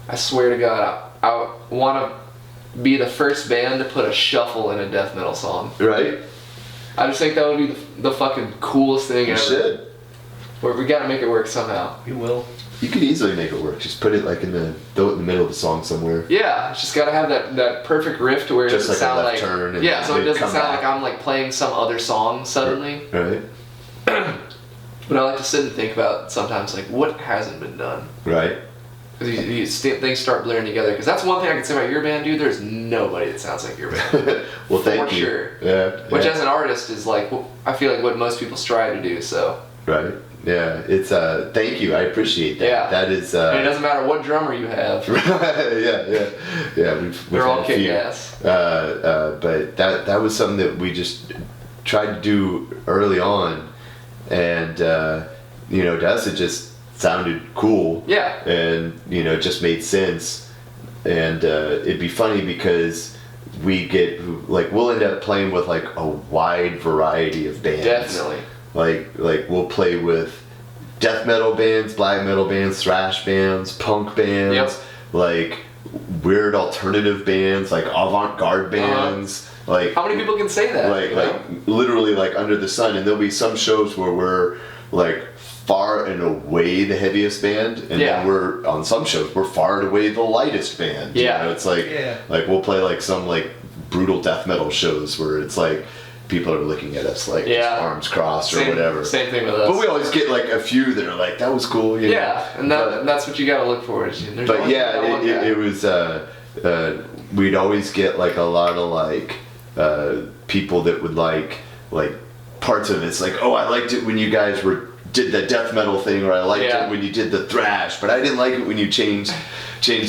I swear to God, I want to be the first band to put a shuffle in a death metal song. Right. I just think that would be the fucking coolest thing You ever. should. We gotta make it work somehow. You will. You could easily make it work. Just put it like throw it in the middle of the song somewhere. Yeah, it's just gotta have that perfect riff to where it Just doesn't like a sound left like turn and yeah, so it then doesn't come sound back. like I'm like playing some other song suddenly. Right. But I like to sit and think about sometimes like what hasn't been done. Right. Because things start blurring together. Because that's one thing I can say about your band, dude. There's nobody that sounds like your band. Well, thank For you. sure. Yeah. Which yeah. as an artist is like, I feel like what most people strive to do. So Right. Yeah. It's thank you. I appreciate that. Yeah. That is. and it doesn't matter what drummer you have. yeah. We've They're had all a few. kick-ass. But that was something that we just tried to do early on, and to us it just sounded cool. Yeah. And it just made sense, and it'd be funny because we get we'll end up playing with like a wide variety of bands. Definitely. Like we'll play with death metal bands, black metal bands, thrash bands, punk bands, Yep. like weird alternative bands, like avant-garde bands. Like How many people can say that? like you like know? literally like under the sun, and there'll be some shows where we're like far and away the heaviest band, and Yeah. then we're on some shows we're far and away the lightest band. Yeah. It's like Yeah. like we'll play like some like brutal death metal shows where it's like people are looking at us like Yeah. just arms crossed or whatever. Same thing with us. But we always get like a few that are like, that was cool. You know? yeah, and that's what you gotta look for. Is there's But always yeah, that one guy. it was. We'd always get like a lot of like people that would like parts of it. It's like, oh, I liked it when you guys were did the death metal thing, or I liked Yeah. it when you did the thrash, but I didn't like it when you changed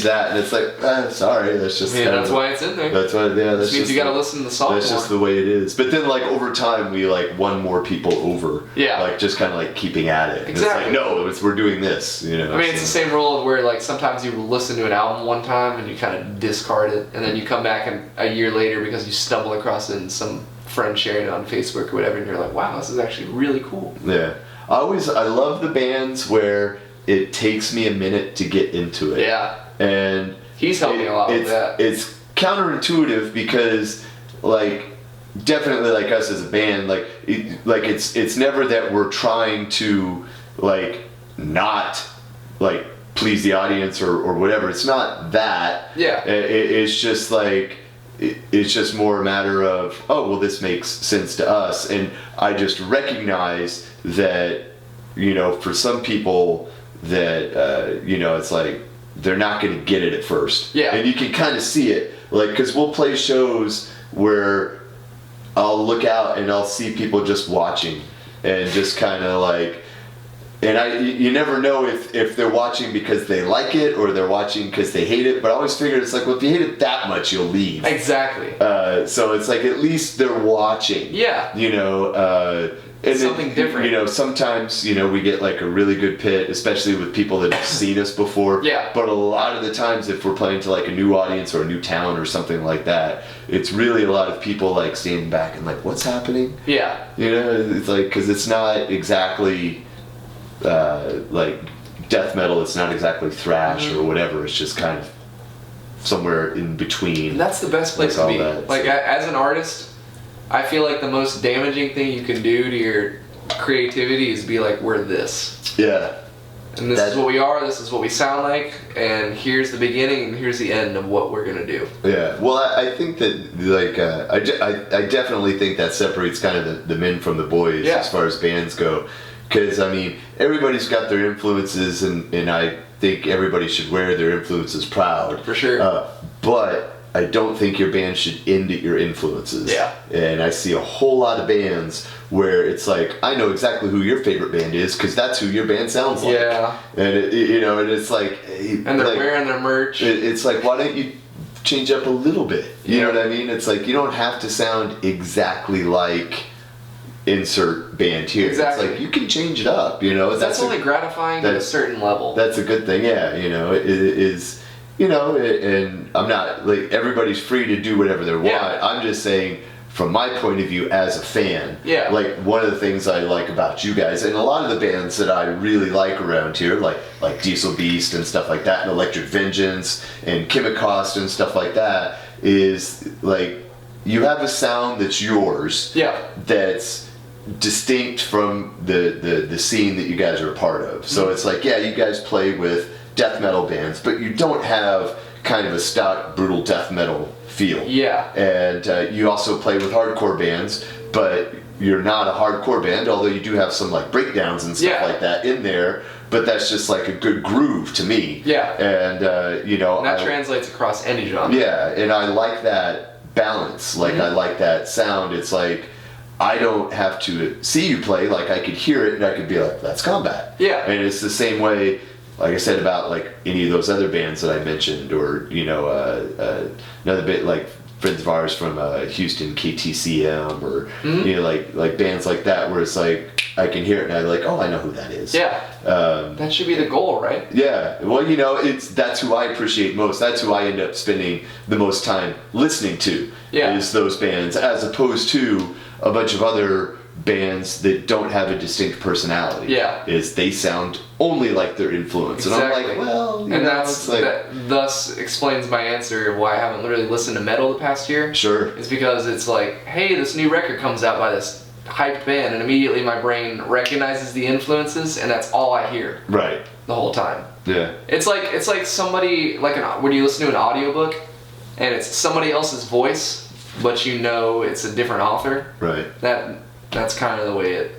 that. And it's like, sorry, that's just. Yeah, that's why it's in there. That's why. Yeah, that's This means just you got to listen to the song That's more. just the way it is. But then, like, over time, we like won more people over. Yeah. Like just kind of like keeping at it. And Exactly. It's like, no, we're doing this. You know. I mean, it's the same rule of where like sometimes you listen to an album one time and you kind of discard it, and then you come back and a year later because you stumble across it and some friend shared it on Facebook or whatever, and you're like, wow, this is actually really cool. Yeah. I love the bands where it takes me a minute to get into it. Yeah. And He's helped me a lot with that. It's counterintuitive because, like, definitely like us as a band, like it's never that we're trying to like not like please the audience or whatever. It's not that. Yeah. It's just like it's just more a matter of, oh well, this makes sense to us, and I just recognize that, you know, for some people that you know, it's like they're not going to get it at first. Yeah. And you can kind of see it, like, because we'll play shows where I'll look out and I'll see people just watching and just kind of like, and you never know if they're watching because they like it or they're watching because they hate it, but I always figured it's like, well, if you hate it that much, you'll leave. Exactly. So it's like, at least they're watching. Yeah. You know, and Something different. You know, sometimes, you know, we get like a really good pit, especially with people that have seen us before. Yeah. But a lot of the times, if we're playing to like a new audience or a new town or something like that, it's really a lot of people like standing back and like, what's happening? Yeah. You know, it's like, because it's not exactly like death metal, it's not exactly thrash or whatever, it's just kind of somewhere in between. And that's the best place Like to all be. that, Like, so. as an artist, I feel like the most damaging thing you can do to your creativity is be like, we're this. Yeah. And this is what we are, this is what we sound like, and here's the beginning and here's the end of what we're going to do. Yeah, well, I think that, like, I definitely think that separates kind of the men from the boys as far as bands go. Because, I mean, everybody's got their influences, and I think everybody should wear their influences proud. For sure. But I don't think your band should end at your influences. Yeah. And I see a whole lot of bands where it's like, I know exactly who your favorite band is because that's who your band sounds like. Yeah. And, you know, and it's like... And they're like, wearing their merch. It's like, why don't you change up a little bit? You know what I mean? It's like, you don't have to sound exactly like insert band here. Exactly. It's like, you can change it up, you know? That's only gratifying to a certain level. That's a good thing, yeah. You know, it is, you know, and I'm not, like, everybody's free to do whatever they want. Yeah. I'm just saying, from my point of view as a fan, Yeah. like, one of the things I like about you guys, and a lot of the bands that I really like around here, like Diesel Beast and stuff like that, and Electric Vengeance, and Chemicost and stuff like that, is, like, you have a sound that's yours. Yeah. That's distinct from the scene that you guys are a part of. So it's like, yeah, you guys play with death metal bands, but you don't have kind of a stock brutal death metal feel. Yeah. And you also play with hardcore bands, but you're not a hardcore band, although you do have some like breakdowns and stuff like that in there, but that's just like a good groove to me. Yeah. And you know, And that translates across any genre. yeah, and I like that balance. Like, I like that sound. It's like, I don't have to see you play. Like, I could hear it and I could be like, that's Kombat. Yeah. And it's the same way, like I said, about like any of those other bands that I mentioned, or, you know, another bit like friends of ours from Houston, KTCM, or, you know, like bands like that, where it's like, I can hear it and I'm like, oh, I know who that is. Yeah. That should be the goal, right? Yeah, well, you know, that's who I appreciate most. That's who I end up spending the most time listening to. Yeah. Is those bands, as opposed to a bunch of other bands that don't have a distinct personality. Yeah. Is they sound only like their influence, Exactly. and I'm like, well, you and know, that's it's like, that thus explains my answer of why I haven't really listened to metal the past year. sure, It's because it's like, hey, this new record comes out by this hyped band, and immediately my brain recognizes the influences, and that's all I hear right, the whole time. yeah, It's like somebody, like when you listen to an audiobook and it's somebody else's voice, but you know it's a different author. right. That's kind of the way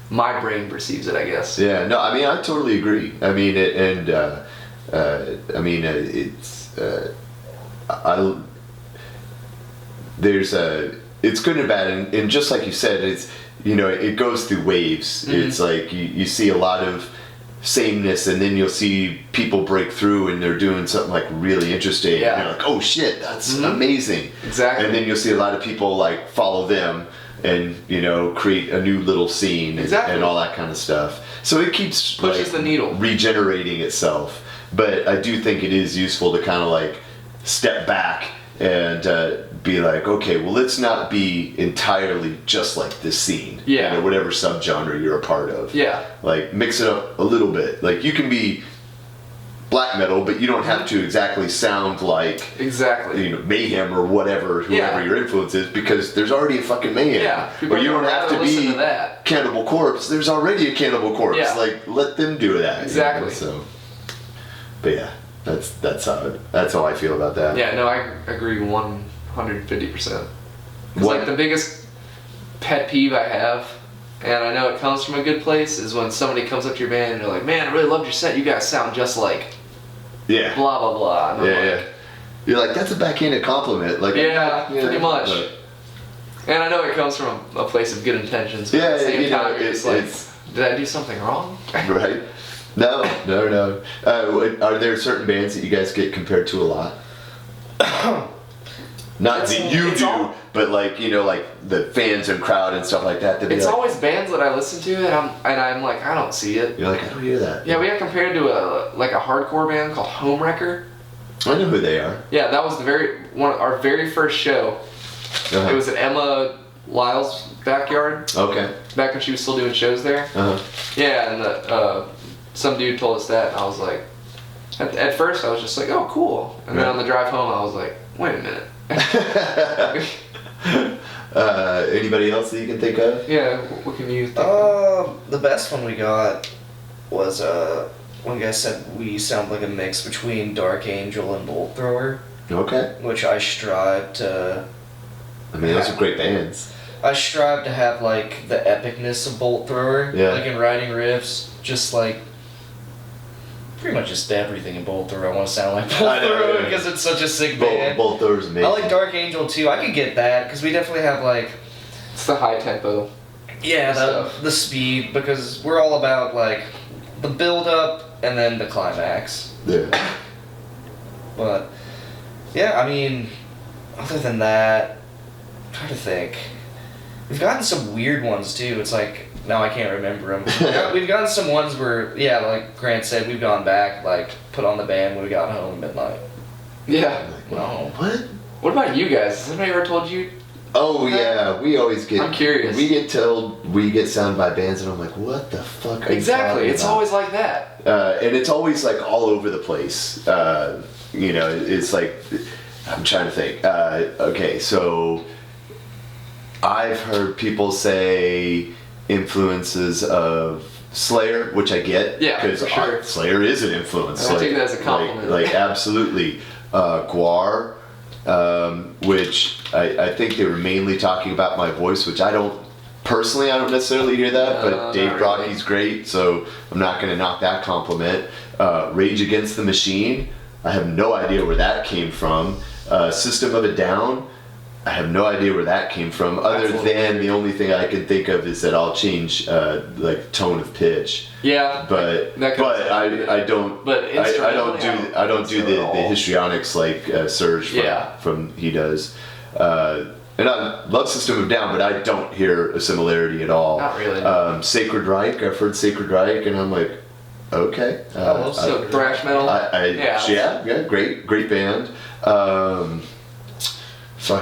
my brain perceives it, I guess. Yeah, no, I mean, I totally agree. I mean, I mean, there's it's good and bad, and just like you said, it goes through waves. It's like you see a lot of sameness, and then you'll see people break through and they're doing something like really interesting. Yeah. And you're like, oh shit, that's amazing. Exactly. And then you'll see a lot of people like follow them and create a new little scene and all that kind of stuff. So it keeps pushes the needle, regenerating itself. But I do think it is useful to kind of like step back and be like, okay, well, let's not be entirely just like this scene. Yeah. Whatever subgenre you're a part of. Yeah. Like mix it up a little bit. Like you can be black metal, but you don't have to exactly sound like Mayhem or whoever your influence is, because there's already a fucking Mayhem. Yeah. Or you don't have to be to Cannibal Corpse. There's already a Cannibal Corpse. Yeah. Like let them do that. Exactly. So, but yeah, that's how I feel about that. Yeah. No, I agree 150%. It's like the biggest pet peeve I have, and I know it comes from a good place, is when somebody comes up to your band and they're like, man, I really loved your set. You guys sound just like blah, blah, blah. And I'm like, you're like, that's a backhanded compliment. Like, pretty much. But, and I know it comes from a place of good intentions, but at the same time, it's like, did I do something wrong? Right. No. Are there certain bands that you guys get compared to a lot? Not that you do, but like like the fans and crowd and stuff like that. It's always bands that I listen to, and I'm like, I don't see it. You're like, I don't hear that. Yeah, we got compared to a hardcore band called Homewrecker. I know who they are. Yeah, that was our very first show. It was at Emma Lyle's backyard. Okay. Back when she was still doing shows there. Yeah, and some dude told us that, and I was like, at first I was just like, oh, cool. And then on the drive home, I was like, wait a minute. Anybody else that you can think of? Yeah, what can you think of? The best one we got was one guy said we sound like a mix between Dark Angel and Bolt Thrower. Okay. Which I strive to. I mean, those are great bands. I strive to have like the epicness of Bolt Thrower. Yeah. Like in writing riffs, just like. Pretty much just everything in Bolt Thrower I want to sound like Bolt Thrower because it's such a sick band. Bolt Thrower's amazing. I like Dark Angel too. I could get that because we definitely have like. It's the high tempo. Yeah, the speed, because we're all about like the build up and then the climax. Yeah. But yeah, I mean, other than that, I'm trying to think. We've gotten some weird ones too. It's like. Now I can't remember them. We've gotten some ones where, like Grant said, we've gone back, like, put on the band when we got home at midnight. Yeah. Like, no. What? What about you guys? Has anybody ever told you? Oh, yeah. We always get... I'm curious. We get told we get sound by bands, and I'm like, what the fuck are you Exactly. talking It's about? always like that. And it's always, like, all over the place. It's like... I'm trying to think. Okay, so... I've heard people say... influences of Slayer, which I get, because sure. Slayer is an influence. I take that as a compliment. Like absolutely. Guar, which I think they were mainly talking about my voice, which I don't necessarily hear that, but Dave Brockey's great, so I'm not going to knock that compliment. Rage Against the Machine, I have no idea where that came from. System of a Down, I have no idea where that came from, other than the only thing I can think of is that I'll change like tone of pitch. Yeah. But I don't. But I don't do the histrionics like Serge from he does. And I love System of Down, but I don't hear a similarity at all. Not really. Sacred Reich, I've heard Sacred Reich, and I'm like, okay. So thrash metal. Yeah, great band. I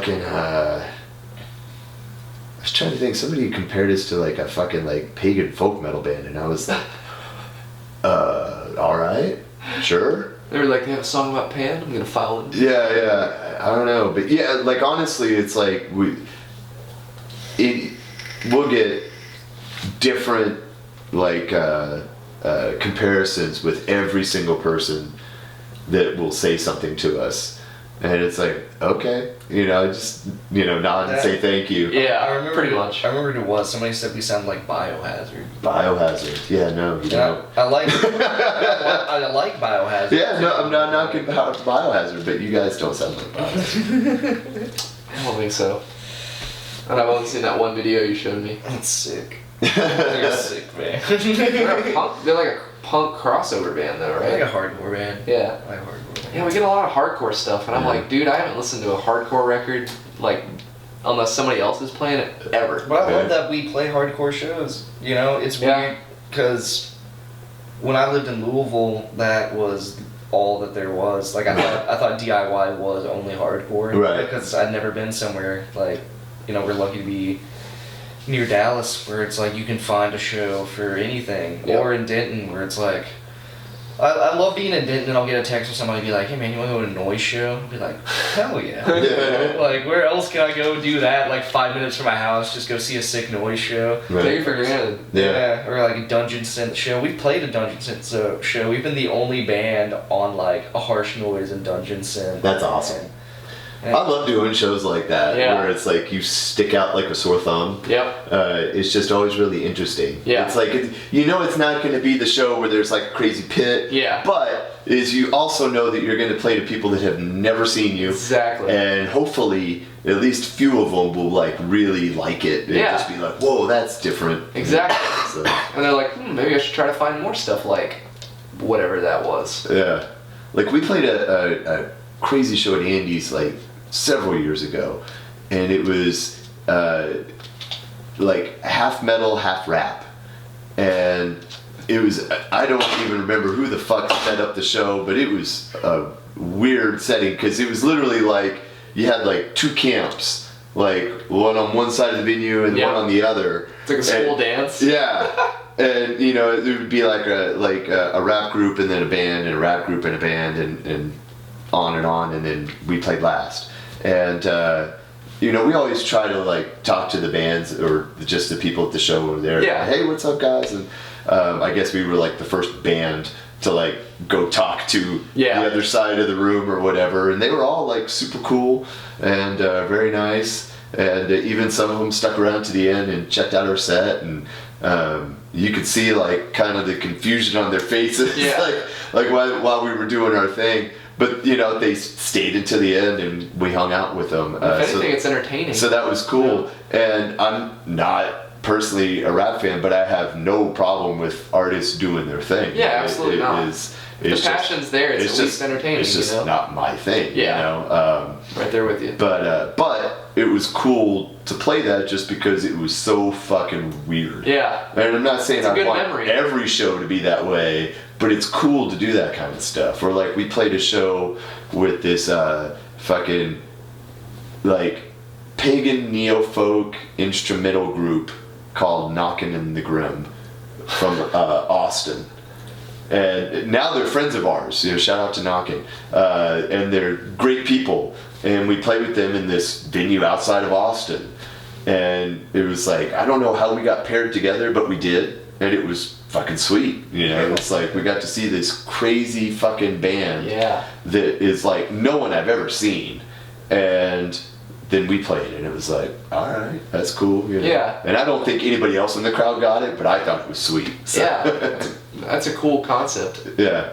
was trying to think. Somebody compared us to like a fucking like pagan folk metal band, and I was like, all right, sure. They were like, they have a song about Pan. I'm gonna follow it. Yeah. I don't know, but yeah, like honestly, it's like we'll get different like comparisons with every single person that will say something to us. And it's like, okay, just, nod and say thank you. Yeah, I remember pretty much. I remember it was, somebody said we sound like Biohazard. Biohazard, yeah, no, you don't. I like I like Biohazard. Yeah, no, I'm not knocking Biohazard, but you guys don't sound like Biohazard. I don't think so. And I've only seen that one video you showed me. That's sick. They're sick, man. They're like a punk crossover band, though, right? Like a hardcore band. Yeah. Like a hardcore band. Yeah, we get a lot of hardcore stuff, and I'm Yeah. like, dude, I haven't listened to a hardcore record, like, unless somebody else is playing it, ever. But I love that we play hardcore shows. You know, it's Yeah. weird because when I lived in Louisville, that was all that there was. Like I thought DIY was only hardcore, Right. Because I'd never been somewhere like, you know, we're lucky to be near Dallas, where it's like you can find a show for anything, Yep. or in Denton, where it's like. I love being in Denton and I'll get a text from somebody be like, hey man, you want to go to a noise show? I'll be like, hell yeah. Yeah. Like, where else can I go do that? Like 5 minutes from my house, just go see a sick noise show. Take it for granted. Yeah. Or like a Dungeon Synth show. We've played a Dungeon Synth show. We've been the only band on like a harsh noise and Dungeon Synth. That's awesome. And I love doing shows like that Yeah. where it's like you stick out like a sore thumb. Yep. It's just always really interesting. Yeah. It's like you know it's not going to be the show where there's like a crazy pit. Yeah. But is you also know that you're going to play to people that have never seen you. Exactly. And hopefully at least few of them will like really like it and Yeah. just be like, whoa, that's different. Exactly. So, And they're like, maybe I should try to find more stuff like whatever that was. yeah. Like we played a crazy show at Andy's like several years ago, and it was like half metal, half rap, and it was, I don't even remember who the fuck set up the show, but it was a weird setting because it was literally like you had like two camps, like one on one side of the venue and Yeah. one on the other. It's like a school And- dance. Yeah. And you know, it would be like a rap group and then a band and a rap group and a band and on, and then we played last. And you know, we always try to like talk to the bands or just the people at the show over there. Yeah. Hey, what's up, guys? And I guess we were like the first band to like go talk to Yeah. the other side of the room or whatever. And they were all like super cool and very nice. And even some of them stuck around to the end and checked out our set, and you could see like kind of the confusion on their faces, Yeah. like while we were doing our thing. But you know, they stayed until the end, and we hung out with them. If anything, it's entertaining. So that was cool. And I'm not personally a rap fan, but I have no problem with artists doing their thing. Yeah, absolutely not. The passion's there. It's at least entertaining. It's just you know? not my thing. Yeah. You know? Right there with you. But it was cool to play that just because it was so fucking weird. Yeah. And I'm not saying It's a I good want memory. every show to be that way, but it's cool to do that kind of stuff. Or like we played a show with this fucking like pagan neo-folk instrumental group called Knockin' in the Grim from Austin. And now they're friends of ours. You know, shout out to Knockin'. And they're great people. And we played with them in this venue outside of Austin. And it was like, I don't know how we got paired together, but we did. And it was fucking sweet. You know, it's like we got to see this crazy fucking band Yeah. that is like no one I've ever seen. And then we played, and it was like, all right, that's cool. You know? Yeah. And I don't think anybody else in the crowd got it, but I thought it was sweet. So. Yeah. That's a cool concept. Yeah.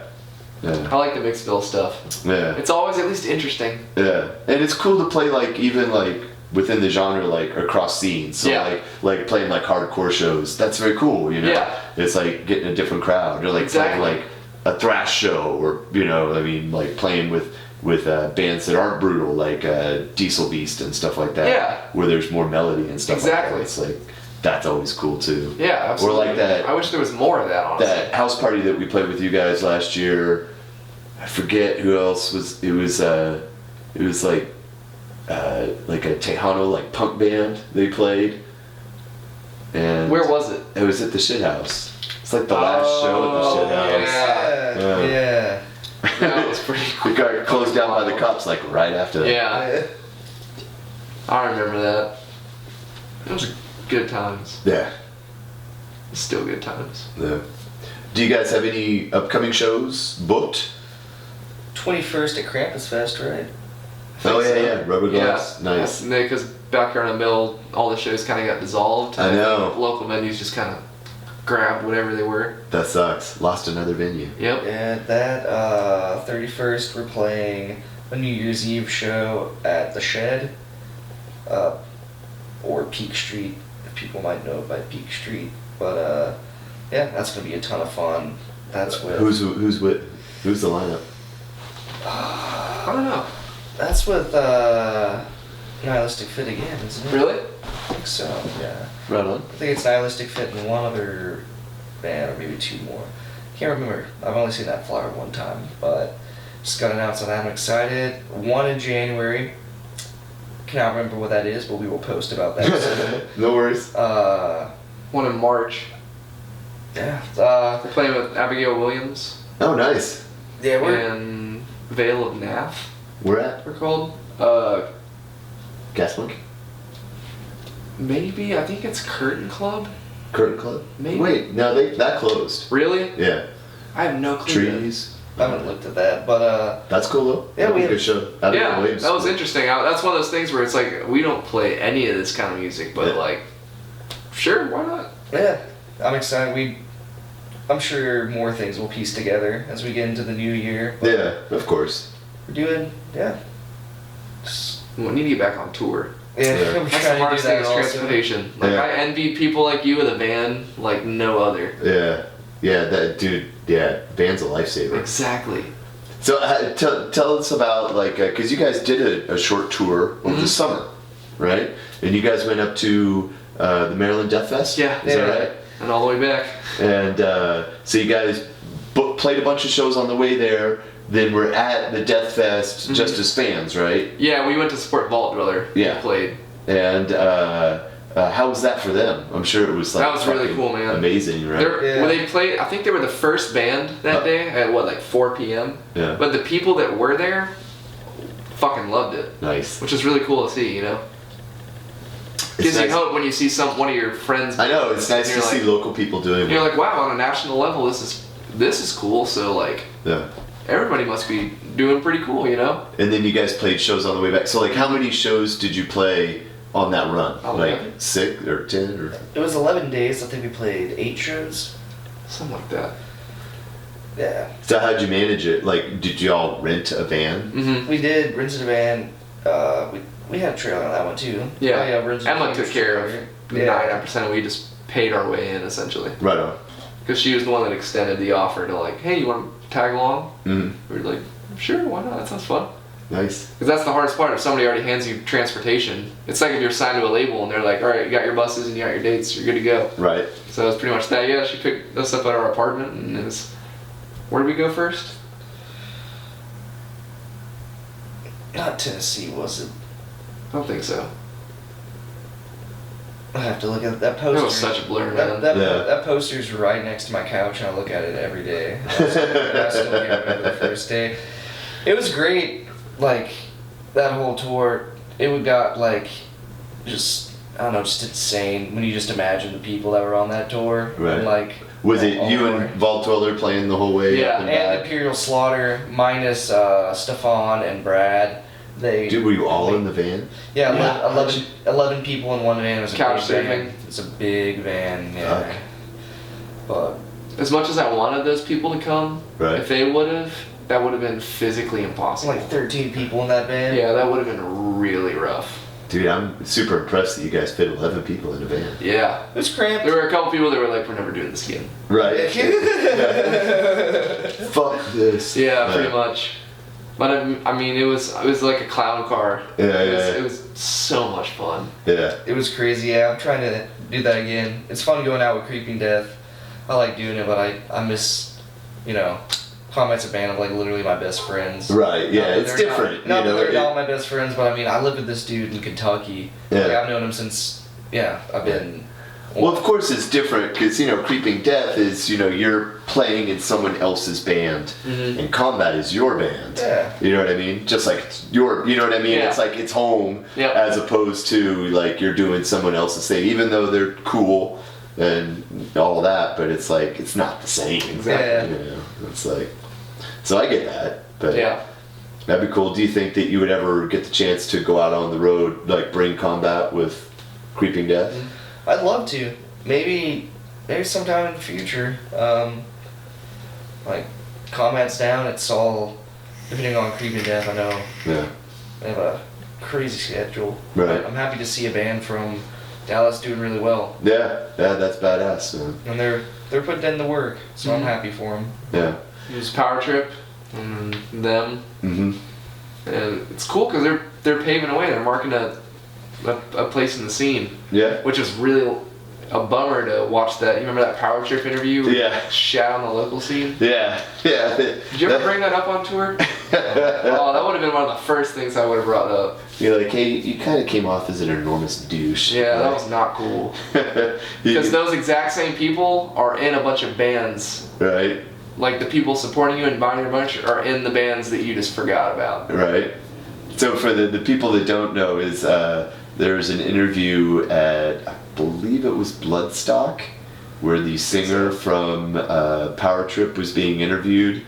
I Yeah. like the mixed bill stuff. Yeah. It's always at least interesting. Yeah. And it's cool to play like even like within the genre, like across scenes. So Yeah. like playing like hardcore shows. That's very cool, you know? Yeah. It's like getting a different crowd. Or like Exactly. playing like a thrash show, or you know, I mean like playing with bands that aren't brutal, like Diesel Beast and stuff like that. Yeah. Where there's more melody and stuff Exactly. like that. It's like that's always cool too. Yeah, absolutely. Or like that I wish there was more of that, honestly. that house party that we played with you guys last year. I forget who else was. It was like a Tejano like punk band they played. And Where was it? it was at the Shit House. It's like the last show at the Shit House. Yeah. Yeah. That was pretty cool. It got closed down by the cops like right after that. Yeah, I remember that. Those are good times. Yeah. Still good times. Yeah. Do you guys have any upcoming shows booked? 21st at Krampus Fest, right? Oh yeah, so. yeah. Rubber gloves. Yeah. Nice. Because Backyard in the Mill, all the shows kind of got dissolved. I know. think local venues just kind of grabbed whatever they were. That sucks. Lost another venue. Yep. Yeah, that 31st we're playing a New Year's Eve show at the Shed. or Peak Street, if people might know it by Peak Street. But yeah, that's gonna be a ton of fun. That's with Who's the lineup? I don't know. that's with Nihilistic Fit again, isn't it? Really? I think so. Yeah. Right on. I think it's Nihilistic Fit and one other band, or maybe two more. Can't remember. I've only seen that flyer one time, but just got announced on that. I'm excited. One in January. Cannot remember what that is, but we will post about that soon. No worries. One in March. Yeah. We're playing with Abigail Williams Oh, nice. Yeah, and Vale of Nath. We're at We're called. Gas Monkey? Maybe I think it's Curtain Club. Curtain Club? Maybe. Wait, no, that closed. Really? Yeah. I have no clue. Trees. I haven't looked at that, but That's cool though. Yeah, That'd be we a good had- show. That'd be Yeah, Williams. that was interesting. That's one of those things where it's like we don't play any of this kind of music, but Yeah. like, sure, why not? yeah, I'm excited. I'm sure more things will piece together as we get into the new year. But Yeah, of course. we're doing, yeah. We need to get back on tour. Yeah, Yeah. we're That's the trying to do hardest thing that is also. transportation. Like Yeah. I envy people like you with a van like no other. Yeah, that dude. Yeah, van's a lifesaver. Exactly. So tell us about like because you guys did a short tour over the summer, right? And you guys went up to the Maryland Death Fest. Yeah. Is that right? And all the way back. And so you guys played a bunch of shows on the way there. Then we're at the Death Fest just as fans, right? Yeah, we went to support Vault Driller. Yeah. We played. And how was that for them? I'm sure it was like That was really fucking cool, man. amazing, right? Yeah. They played. I think they were the first band that day at like 4 p.m. Yeah. But the people that were there, fucking loved it, Nice. which is really cool to see. You know, It's gives you nice. hope when you see one of your friends. I know it's nice and to you're see like- local people doing You're it. like, wow, on a national level, this is cool. So like, Yeah. everybody must be doing pretty cool, you know? And then you guys played shows on the way back. So like, how many shows did you play on that run? Oh, Like yeah. 6 or 10 or? It was 11 days. I think we played 8 shows. Something like that. Yeah. So how'd you manage it? Like, did y'all rent a van? Mm-hmm. We did rented a van. We had a trailer on that one too. Yeah. Oh, yeah, rented a Emma huge took care of trailer. 99%. We just paid our way in essentially, Right on. because she was the one that extended the offer to like, hey, you want to tag along? Mm. We were like, sure, why not? That sounds fun. Nice. Because that's the hardest part. If somebody already hands you transportation, it's like if you're signed to a label and they're like, all right, you got your buses and you got your dates, you're good to go. Right. So it's pretty much that. Yeah, she picked us up at our apartment and it was. Where did we go first? Not Tennessee, was it? I don't think so. I have to look at that It poster. was such a blur, That, man. that, Yeah. that poster's right next to my couch, and I look at it every day. I still can't remember the first day. It was great, like, that whole tour. It got, like, just, I don't know, just insane when you just imagine the people that were on that tour. Right. And, like, Was it all you over. and Vault Dweller playing the whole way Yeah, up and And back? Imperial Slaughter, minus Stefan and Brad. They Dude, were you all in the van? Yeah, Yeah. 11 people in one van. It was a Couch big van. surfing. It's a big van, yeah. Okay. But As much as I wanted those people to come, Right. if they would have, that would have been physically it's impossible. like 13 people in that van. Yeah, that would have been really rough. Dude, I'm super impressed that you guys fit 11 people in a van. Yeah. It was cramped. There were a couple people that were like, we're never doing this again. Right. Fuck this. Yeah, pretty much. But I mean, it was like a clown car. Yeah, It was so much fun. Yeah. It was crazy, yeah. I'm trying to do that again. It's fun going out with Creeping Death. I like doing it, but I miss, Kombat's a band of like literally my best friends. Right, yeah, Not that it's they're different. Not you know, that they're it- not my best friends, but I mean, I live with this dude in Kentucky. Yeah. Like, I've known him since, I've been. Well, of course it's different because, Creeping Death is, you're playing in someone else's band and Kombat is your band. Yeah. You know what I mean? Just like it's your, you know what I mean? Yeah. It's like it's home Yeah. as opposed to like you're doing someone else's thing, even though they're cool and all that, but it's like, it's not the same. Exactly. It's like, so I get that, but Yeah. that'd be cool. Do you think that you would ever get the chance to go out on the road, like bring Kombat with Creeping Death? I'd love to. Maybe sometime in the future. Like, Kombat's down. It's all depending on Creeping Death. I know Yeah. they have a crazy schedule. Right. But I'm happy to see a band from Dallas doing really well. Yeah, that's badass, man. And they're putting in the work, so I'm happy for them. Yeah. Use Power Trip and them. Mm-hmm. And it's cool because they're paving a way. They're marking a place in the scene. Yeah. Which is really a bummer to watch that. You remember that Power Trip interview? Where Yeah. he shat on the local scene? Yeah. Did you ever bring that up on tour? Oh, that would have been one of the first things I would have brought up. You're like, hey, you kind of came off as an enormous douche. Yeah, that was not cool. Because those exact same people are in a bunch of bands. Right. Like the people supporting you and buying your merch are in the bands that you just forgot about. Right. So for the people that don't know, is there's an interview at, I believe it was Bloodstock, where the singer from Power Trip was being interviewed,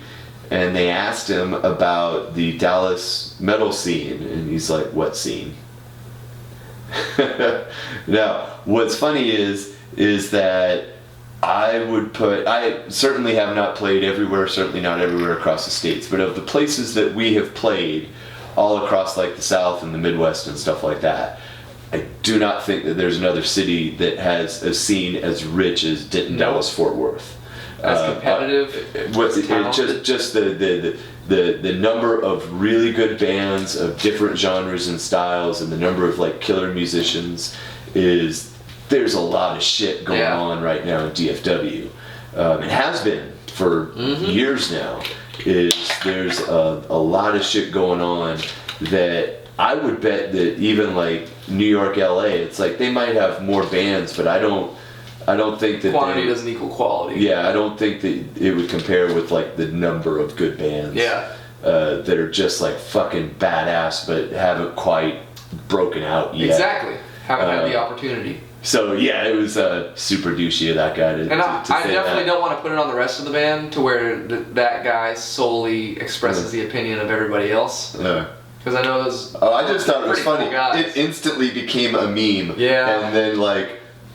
and they asked him about the Dallas metal scene, and he's like, what scene? Now, what's funny is that I certainly have not played everywhere, certainly not everywhere across the states, but of the places that we have played all across like the South and the Midwest and stuff like that, I do not think that there's another city that has a scene as rich as Denton, Dallas, Fort Worth. As competitive. Just the number of really good bands of different genres and styles, and the number of like killer musicians there's a lot of shit going on right now in DFW. It has been for years now. There's a lot of shit going on that I would bet that even like New York, LA, it's like they might have more bands, but I don't think that quantity doesn't equal quality. Yeah, I don't think that it would compare with like the number of good bands. Yeah. That are just like fucking badass, but haven't quite broken out yet. Exactly. Haven't had the opportunity. So yeah, it was super douchey of that guy to I say definitely that. don't want to put it on the rest of the band to where that guy solely expresses the opinion of everybody else. Yeah. Because I know those. Oh, I just thought it was pretty funny. cool guys. It instantly became a meme. Yeah. And then like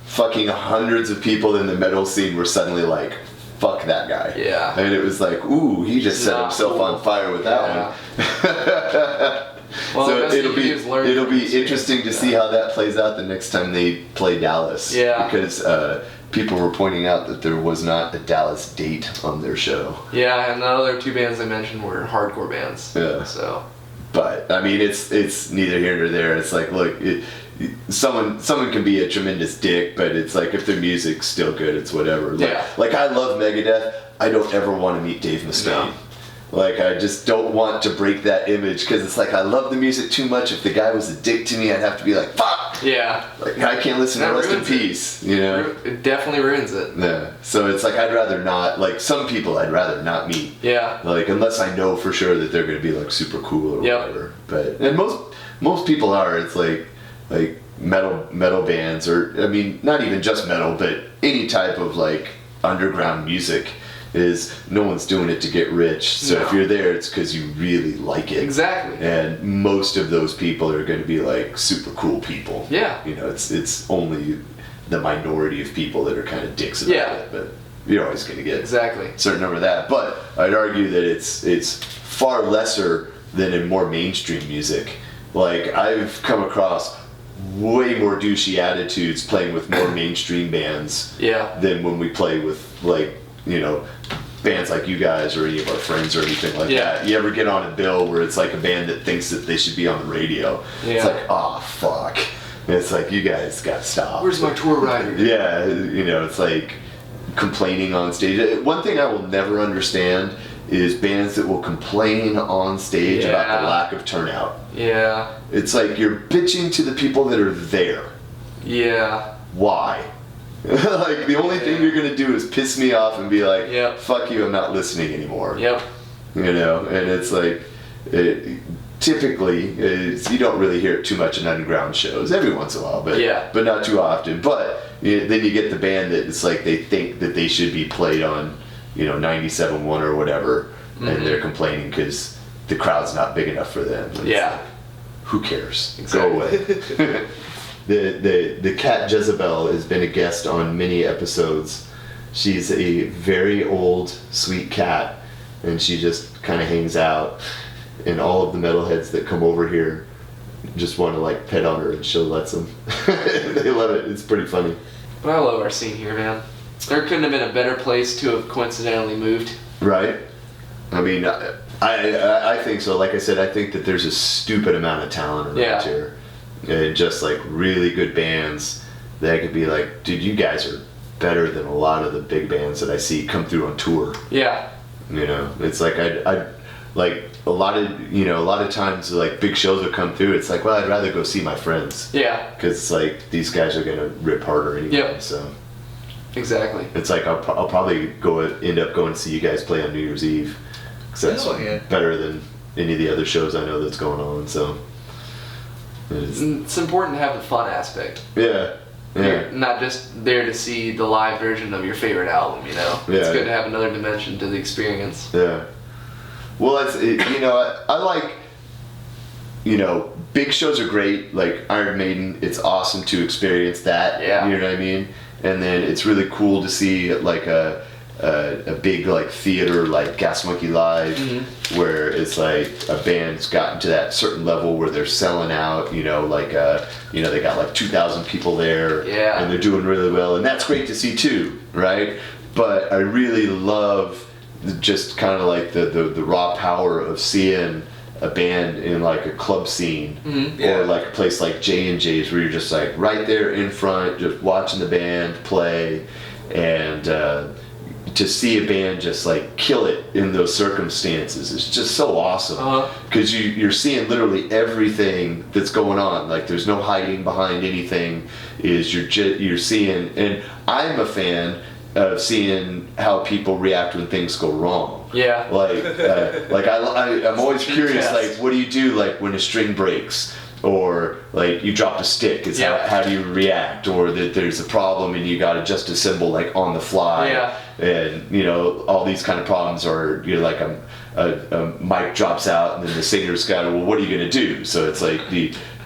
fucking hundreds of people in the metal scene were suddenly like, fuck that guy. Yeah. And it was like, ooh, he just set Not himself cool. on fire with that one. Well, So the best it'll thing to do is learn be from mistakes. interesting to see how that plays out the next time they play Dallas. Yeah. Because people were pointing out that there was not a Dallas date on their show. Yeah, and the other two bands I mentioned were hardcore bands. Yeah. So. But I mean, it's neither here nor there. It's like, look, someone can be a tremendous dick, but it's like if their music's still good, it's whatever. Like I love Megadeth. I don't ever want to meet Dave Mustaine. No. Like I just don't want to break that image because it's like I love the music too much. If the guy was a dick to me, I'd have to be like, fuck. Yeah. Like I can't listen That to Rest in ruins it. Peace. You know. It definitely ruins it. Yeah. So it's like I'd rather not. Like some people, I'd rather not meet. Yeah. Like unless I know for sure that they're going to be like super cool or Yep. whatever. But and most people are. It's like metal bands, or I mean not even just metal, but any type of like underground music is no one's doing it to get rich. So No. if you're there, it's because you really like it. Exactly. And most of those people are going to be like super cool people. Yeah. You know, it's only the minority of people that are kind of dicks about Yeah. it. But you're always going to get Exactly. a certain number of that. But I'd argue that it's far lesser than in more mainstream music. Like I've come across way more douchey attitudes playing with more mainstream bands Yeah. than when we play with like, you know, bands like you guys or any of our friends or anything like Yeah. that. You ever get on a bill where it's like a band that thinks that they should be on the radio? Yeah. It's like, oh fuck. And it's like, you guys gotta stop. Where's my tour rider? Yeah, you know, it's like complaining on stage. One thing I will never understand is bands that will complain on stage about Yeah. the lack of turnout. Yeah. It's like you're bitching to the people that are there. Yeah. Why? Like the only thing you're gonna do is piss me off and be like, Yep. fuck you, I'm not listening anymore. Yep. You know, and it's like, typically, you don't really hear it too much in underground shows. Every once in a while, but not too often. But then you get the band that it's like they think that they should be played on, you know, 97.1 or whatever, and they're complaining because the crowd's not big enough for them. And Yeah. it's like, who cares? Exactly. Go away. The cat Jezebel has been a guest on many episodes. She's a very old, sweet cat, and she just kind of hangs out. And all of the metalheads that come over here just want to like pet on her, and she lets them. They love it. It's pretty funny. But I love our scene here, man. There couldn't have been a better place to have coincidentally moved. Right? I mean, I think so. Like I said, I think that there's a stupid amount of talent around here. And just like really good bands that could be like, dude, you guys are better than a lot of the big bands that I see come through on tour. Yeah. You know, it's like I like a lot of times like big shows will come through. It's like, well, I'd rather go see my friends. Yeah. Because it's like these guys are gonna rip harder anyway. Yep. So Exactly. it's like I'll probably end up going to see you guys play on New Year's Eve. Because that's better than any of the other shows I know that's going on. So It's important to have the fun aspect. Yeah. You're not just there to see the live version of your favorite album, you know? Yeah. It's good to have another dimension to the experience. Yeah. Well, I like, big shows are great. Like Iron Maiden, it's awesome to experience that. Yeah. You know what I mean? And then it's really cool to see like a big like theater like Gas Monkey Live, where it's like a band's gotten to that certain level where they're selling out. They got like 2,000 people there, and they're doing really well, and that's great to see too, right? But I really love just kind of like the raw power of seeing a band in like a club scene, or like a place like J&J's where you're just like right there in front, just watching the band play, and to see a band just like kill it in those circumstances is just so awesome, because you're seeing literally everything that's going on. Like there's no hiding behind anything. You're seeing, and I'm a fan of seeing how people react when things go wrong. Yeah. I'm always curious. Like, what do you do like when a string breaks? Or like you dropped a stick, how do you react? Or that there's a problem and you got to just assemble like on the fly. Yeah. And all these kind of problems are like a mic drops out and then the singer's got to, well, what are you gonna do? So it's like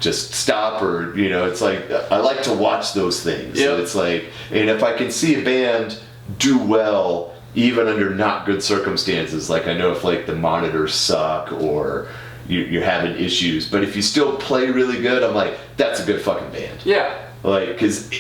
just stop, or it's like I like to watch those things. Yep. So it's like, and if I can see a band do well even under not good circumstances, like I know if like the monitors suck or you're having issues, but if you still play really good, I'm like, that's a good fucking band. Yeah. Like, because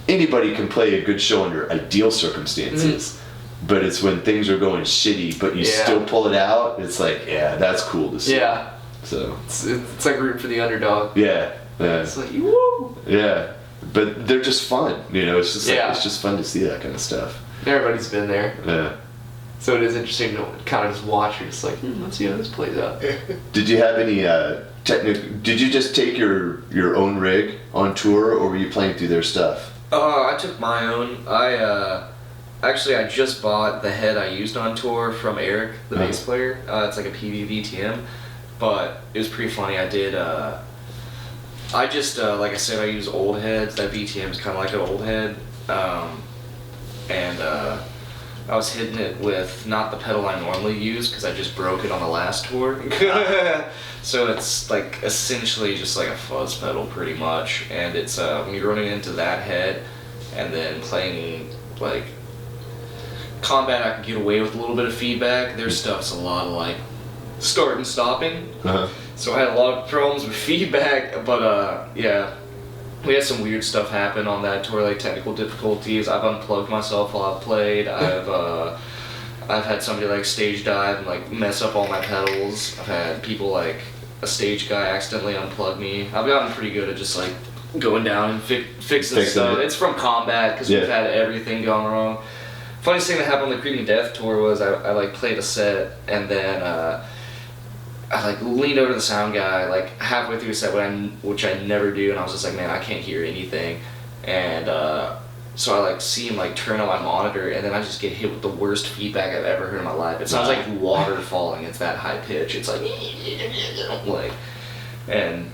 anybody can play a good show under ideal circumstances, but it's when things are going shitty but you still pull it out, it's like, yeah, that's cool to see. Yeah. So it's like rooting for the underdog. Yeah. It's like, woo. Yeah, but they're just fun. It's just like, it's just fun to see that kind of stuff. Everybody's been there. Yeah. So it is interesting to kind of just watch. You're just like, let's see how this plays out. Did you have any did you just take your own rig on tour, or were you playing through their stuff? I took my own. I just bought the head I used on tour from Eric, the bass player. It's like a PV VTM, but it was pretty funny. I did. Like I said, I use old heads. That VTM is kind of like an old head, and I was hitting it with not the pedal I normally use because I just broke it on the last tour. So it's like essentially just like a fuzz pedal pretty much, and it's when you're running into that head and then playing like Kombat, I can get away with a little bit of feedback. Their stuff's a lot of like start and stopping. So I had a lot of problems with feedback, but we had some weird stuff happen on that tour, like technical difficulties. I've unplugged myself while I've played. I've had somebody like stage dive and like mess up all my pedals. I've had people like a stage guy accidentally unplug me. I've gotten pretty good at just like going down and fixing stuff. It's from Kombat because we've had everything gone wrong. Funniest thing that happened on the Creeping Death tour was I like played a set and then I like leaned over to the sound guy like halfway through a set, which I never do, and I was just like, man, I can't hear anything, and so I like see him like turn on my monitor, and then I just get hit with the worst feedback I've ever heard in my life. It sounds like water falling. It's that high pitch. It's like and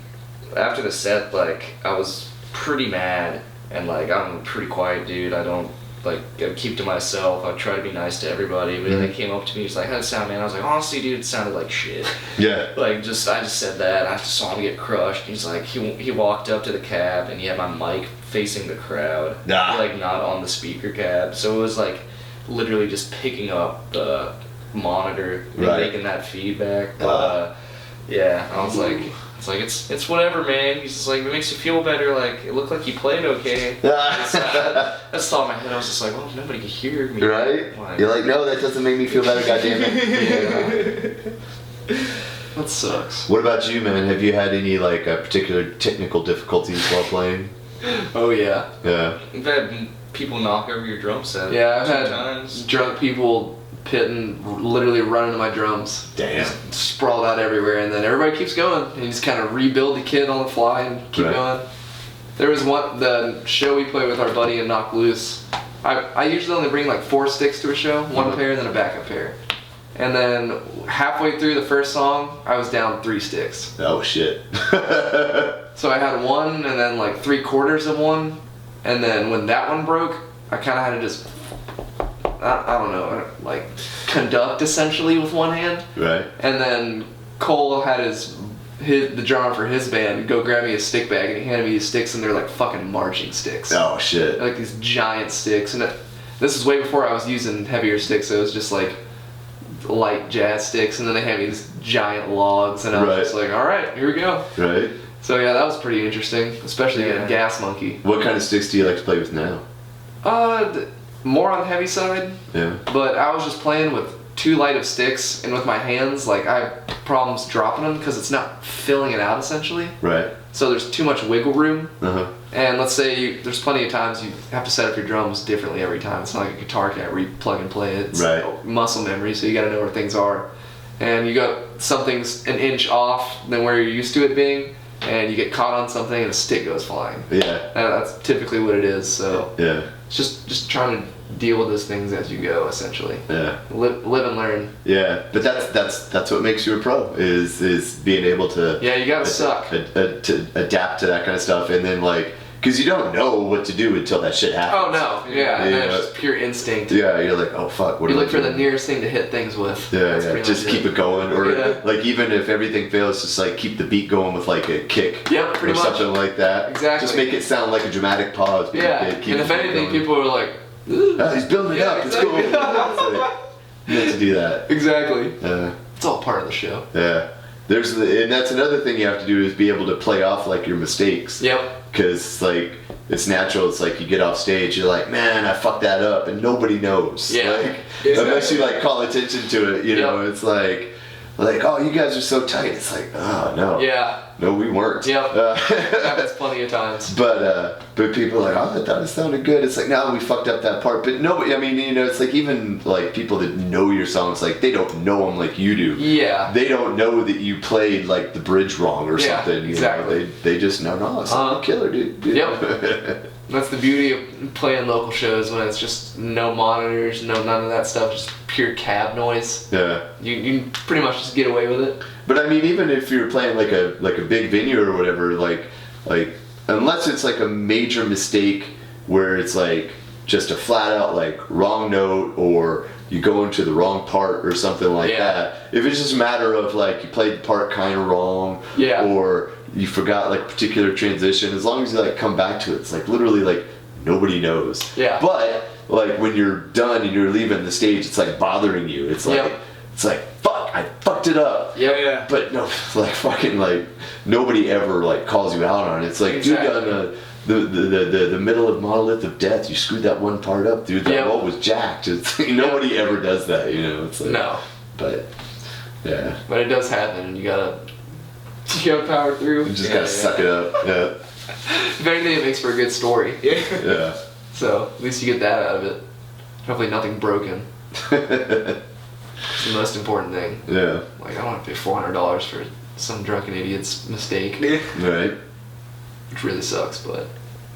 after the set, like I was pretty mad, and like I'm a pretty quiet dude. I don't like keep to myself. I try to be nice to everybody. But they came up to me, he's like, how'd it sound, man? I was like, honestly, dude, it sounded like shit. Yeah. Like I just said that. I just saw him get crushed. He's like, he walked up to the cab and he had my mic facing the crowd, like not on the speaker cab. So it was like literally just picking up the monitor and making that feedback. But I was like, It's like, it's whatever, man. He's just like, it makes you feel better. Like, it looked like you played okay. That's the thought in my head. I was just like, well, nobody can hear me. Right? Like, You're like, no, that doesn't make me feel better, goddammit. Yeah. That sucks. What about you, man? Have you had any, like, particular technical difficulties while playing? Oh yeah. Yeah. I've had people knock over your drum set. Yeah, I've had times. drunk people literally run into my drums. Damn. Just sprawled out everywhere, and then everybody keeps going. And you just kind of rebuild the kit on the fly and keep Right. going. There was the show we played with our buddy in Knock Loose. I usually only bring like 4 sticks to a show, one pair and then a backup pair. And then halfway through the first song, I was down 3 sticks. Oh, shit. So I had one and then like 3/4 of one. And then when that one broke, I kind of had to just, I don't know, like conduct essentially with one hand. Right. And then Cole had the drummer for his band go grab me a stick bag, and he handed me these sticks, and they're like fucking marching sticks. Oh, shit. They're like these giant sticks. And this is way before I was using heavier sticks, so it was just like light jazz sticks, and then they had me these giant logs, and I was Right. just like, all right, here we go. Right. So yeah, that was pretty interesting, especially getting Gas Monkey. What kind of sticks do you like to play with now? More on the heavy side, Yeah. but I was just playing with too light of sticks, and with my hands, like I have problems dropping them because it's not filling it out essentially. Right. So there's too much wiggle room. Uh-huh. And let's say there's plenty of times you have to set up your drums differently every time. It's not like a guitar kit where you plug and play it. It's Right. muscle memory, so you got to know where things are. And you got something's an inch off than where you're used to it being, and you get caught on something and a stick goes flying. Yeah. And that's typically what it is. So Yeah. it's just trying to deal with those things as you go, essentially. Yeah. Live and learn. Yeah. But that's what makes you a pro is being able to Yeah, you gotta suck. to adapt to that kind of stuff, and then like because you don't know what to do until that shit happens. Oh no, yeah, and then Yeah. it's just pure instinct. Yeah, you're like, oh fuck, what You do I look for do? the nearest thing to hit things with. Yeah, That's yeah. pretty Just much keep it going, or Yeah. like even if everything fails, just like keep the beat going with like a kick, Yep, pretty or much. something like that. Exactly. Just make it sound like a dramatic pause. but Yeah, keep and if the beat anything, going. people are like, "Ooh." Oh, he's building it Yeah, up. exactly. It's cool. It's like, you have to do that. Exactly. Yeah. It's all part of the show. Yeah. And that's another thing you have to do is be able to play off like your mistakes. Yep. Because like it's natural. It's like you get off stage, you're like, man, I fucked that up, and nobody knows. Yeah. Like, Exactly. unless you like call attention to it, you know, Yep. it's like, oh, you guys are so tight. It's like, oh no. Yeah. No, we weren't. Yep. Happens plenty of times. But people are like, oh, I thought it sounded good. It's like, no, we fucked up that part. But nobody, I mean, you know, it's like even like people that know your songs, like they don't know them like you do. Yeah. They don't know that you played like the bridge wrong or Yeah, something. You exactly. know? They just know, no, it's a killer, dude. Yep. That's the beauty of playing local shows when it's just no monitors, none of that stuff, just pure cab noise. Yeah. You pretty much just get away with it. But I mean, even if you're playing like a big venue or whatever, like unless it's like a major mistake where it's like just a flat out like wrong note or you go into the wrong part or something like Yeah. that. If it's just a matter of like you played the part kind of wrong, Yeah. or you forgot like a particular transition, as long as you like come back to it, it's like literally like nobody knows. Yeah. But like when you're done and you're leaving the stage, it's like bothering you. It's like Yep. it's like fuck, I fucked it up. Yeah. But no, like fucking like nobody ever like calls you out on it. It's like Exactly. dude, on the middle of Monolith of Death, you screwed that one part up, dude. That Yep. wall was jacked. It's nobody ever does that, you know. It's like No. But yeah, But it does happen, and you gotta power through. you just gotta suck it up. Yeah, If anything, it makes for a good story. yeah. So at least you get that out of it. Hopefully nothing broken. It's the most important thing. Yeah. Like, I don't want to pay $400 for some drunken idiot's mistake. Right. Which really sucks, but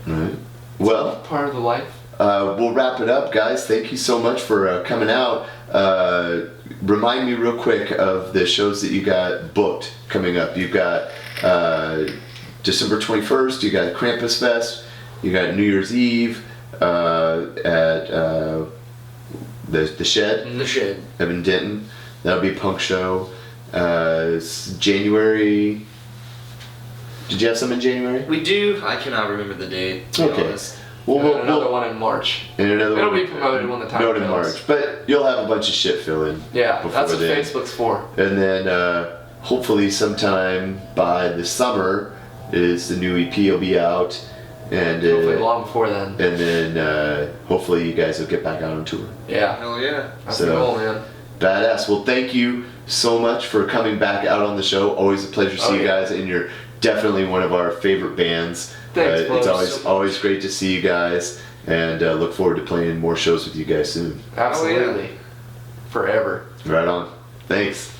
Right. Well, part of the life. we'll wrap it up, guys. Thank you so much for coming out. Remind me real quick of the shows that you got booked coming up. You've got December 21st. You got Krampus Fest. You got New Year's Eve at the Shed. In the shed. Up in Denton. That'll be a punk show. It's January. Did you have some in January? We do. I cannot remember the date, to be Okay. honest. Well, And another one in March. And another It'll one. be promoted when the time Note in comes. March, but you'll have a bunch of shit fill in. Yeah, before that's what then. Facebook's for. And then hopefully sometime by the summer is the new EP will be out, and Hopefully long before then. and then hopefully you guys will get back out on tour. Yeah. Hell yeah. That's So- the goal, man. Badass. Well, thank you so much for coming back out on the show. Always a pleasure to see Oh, you yeah. guys, and you're definitely one of our favorite bands. Thanks, It's bros. always great to see you guys, and look forward to playing more shows with you guys soon. Absolutely. Forever. Right on. Thanks.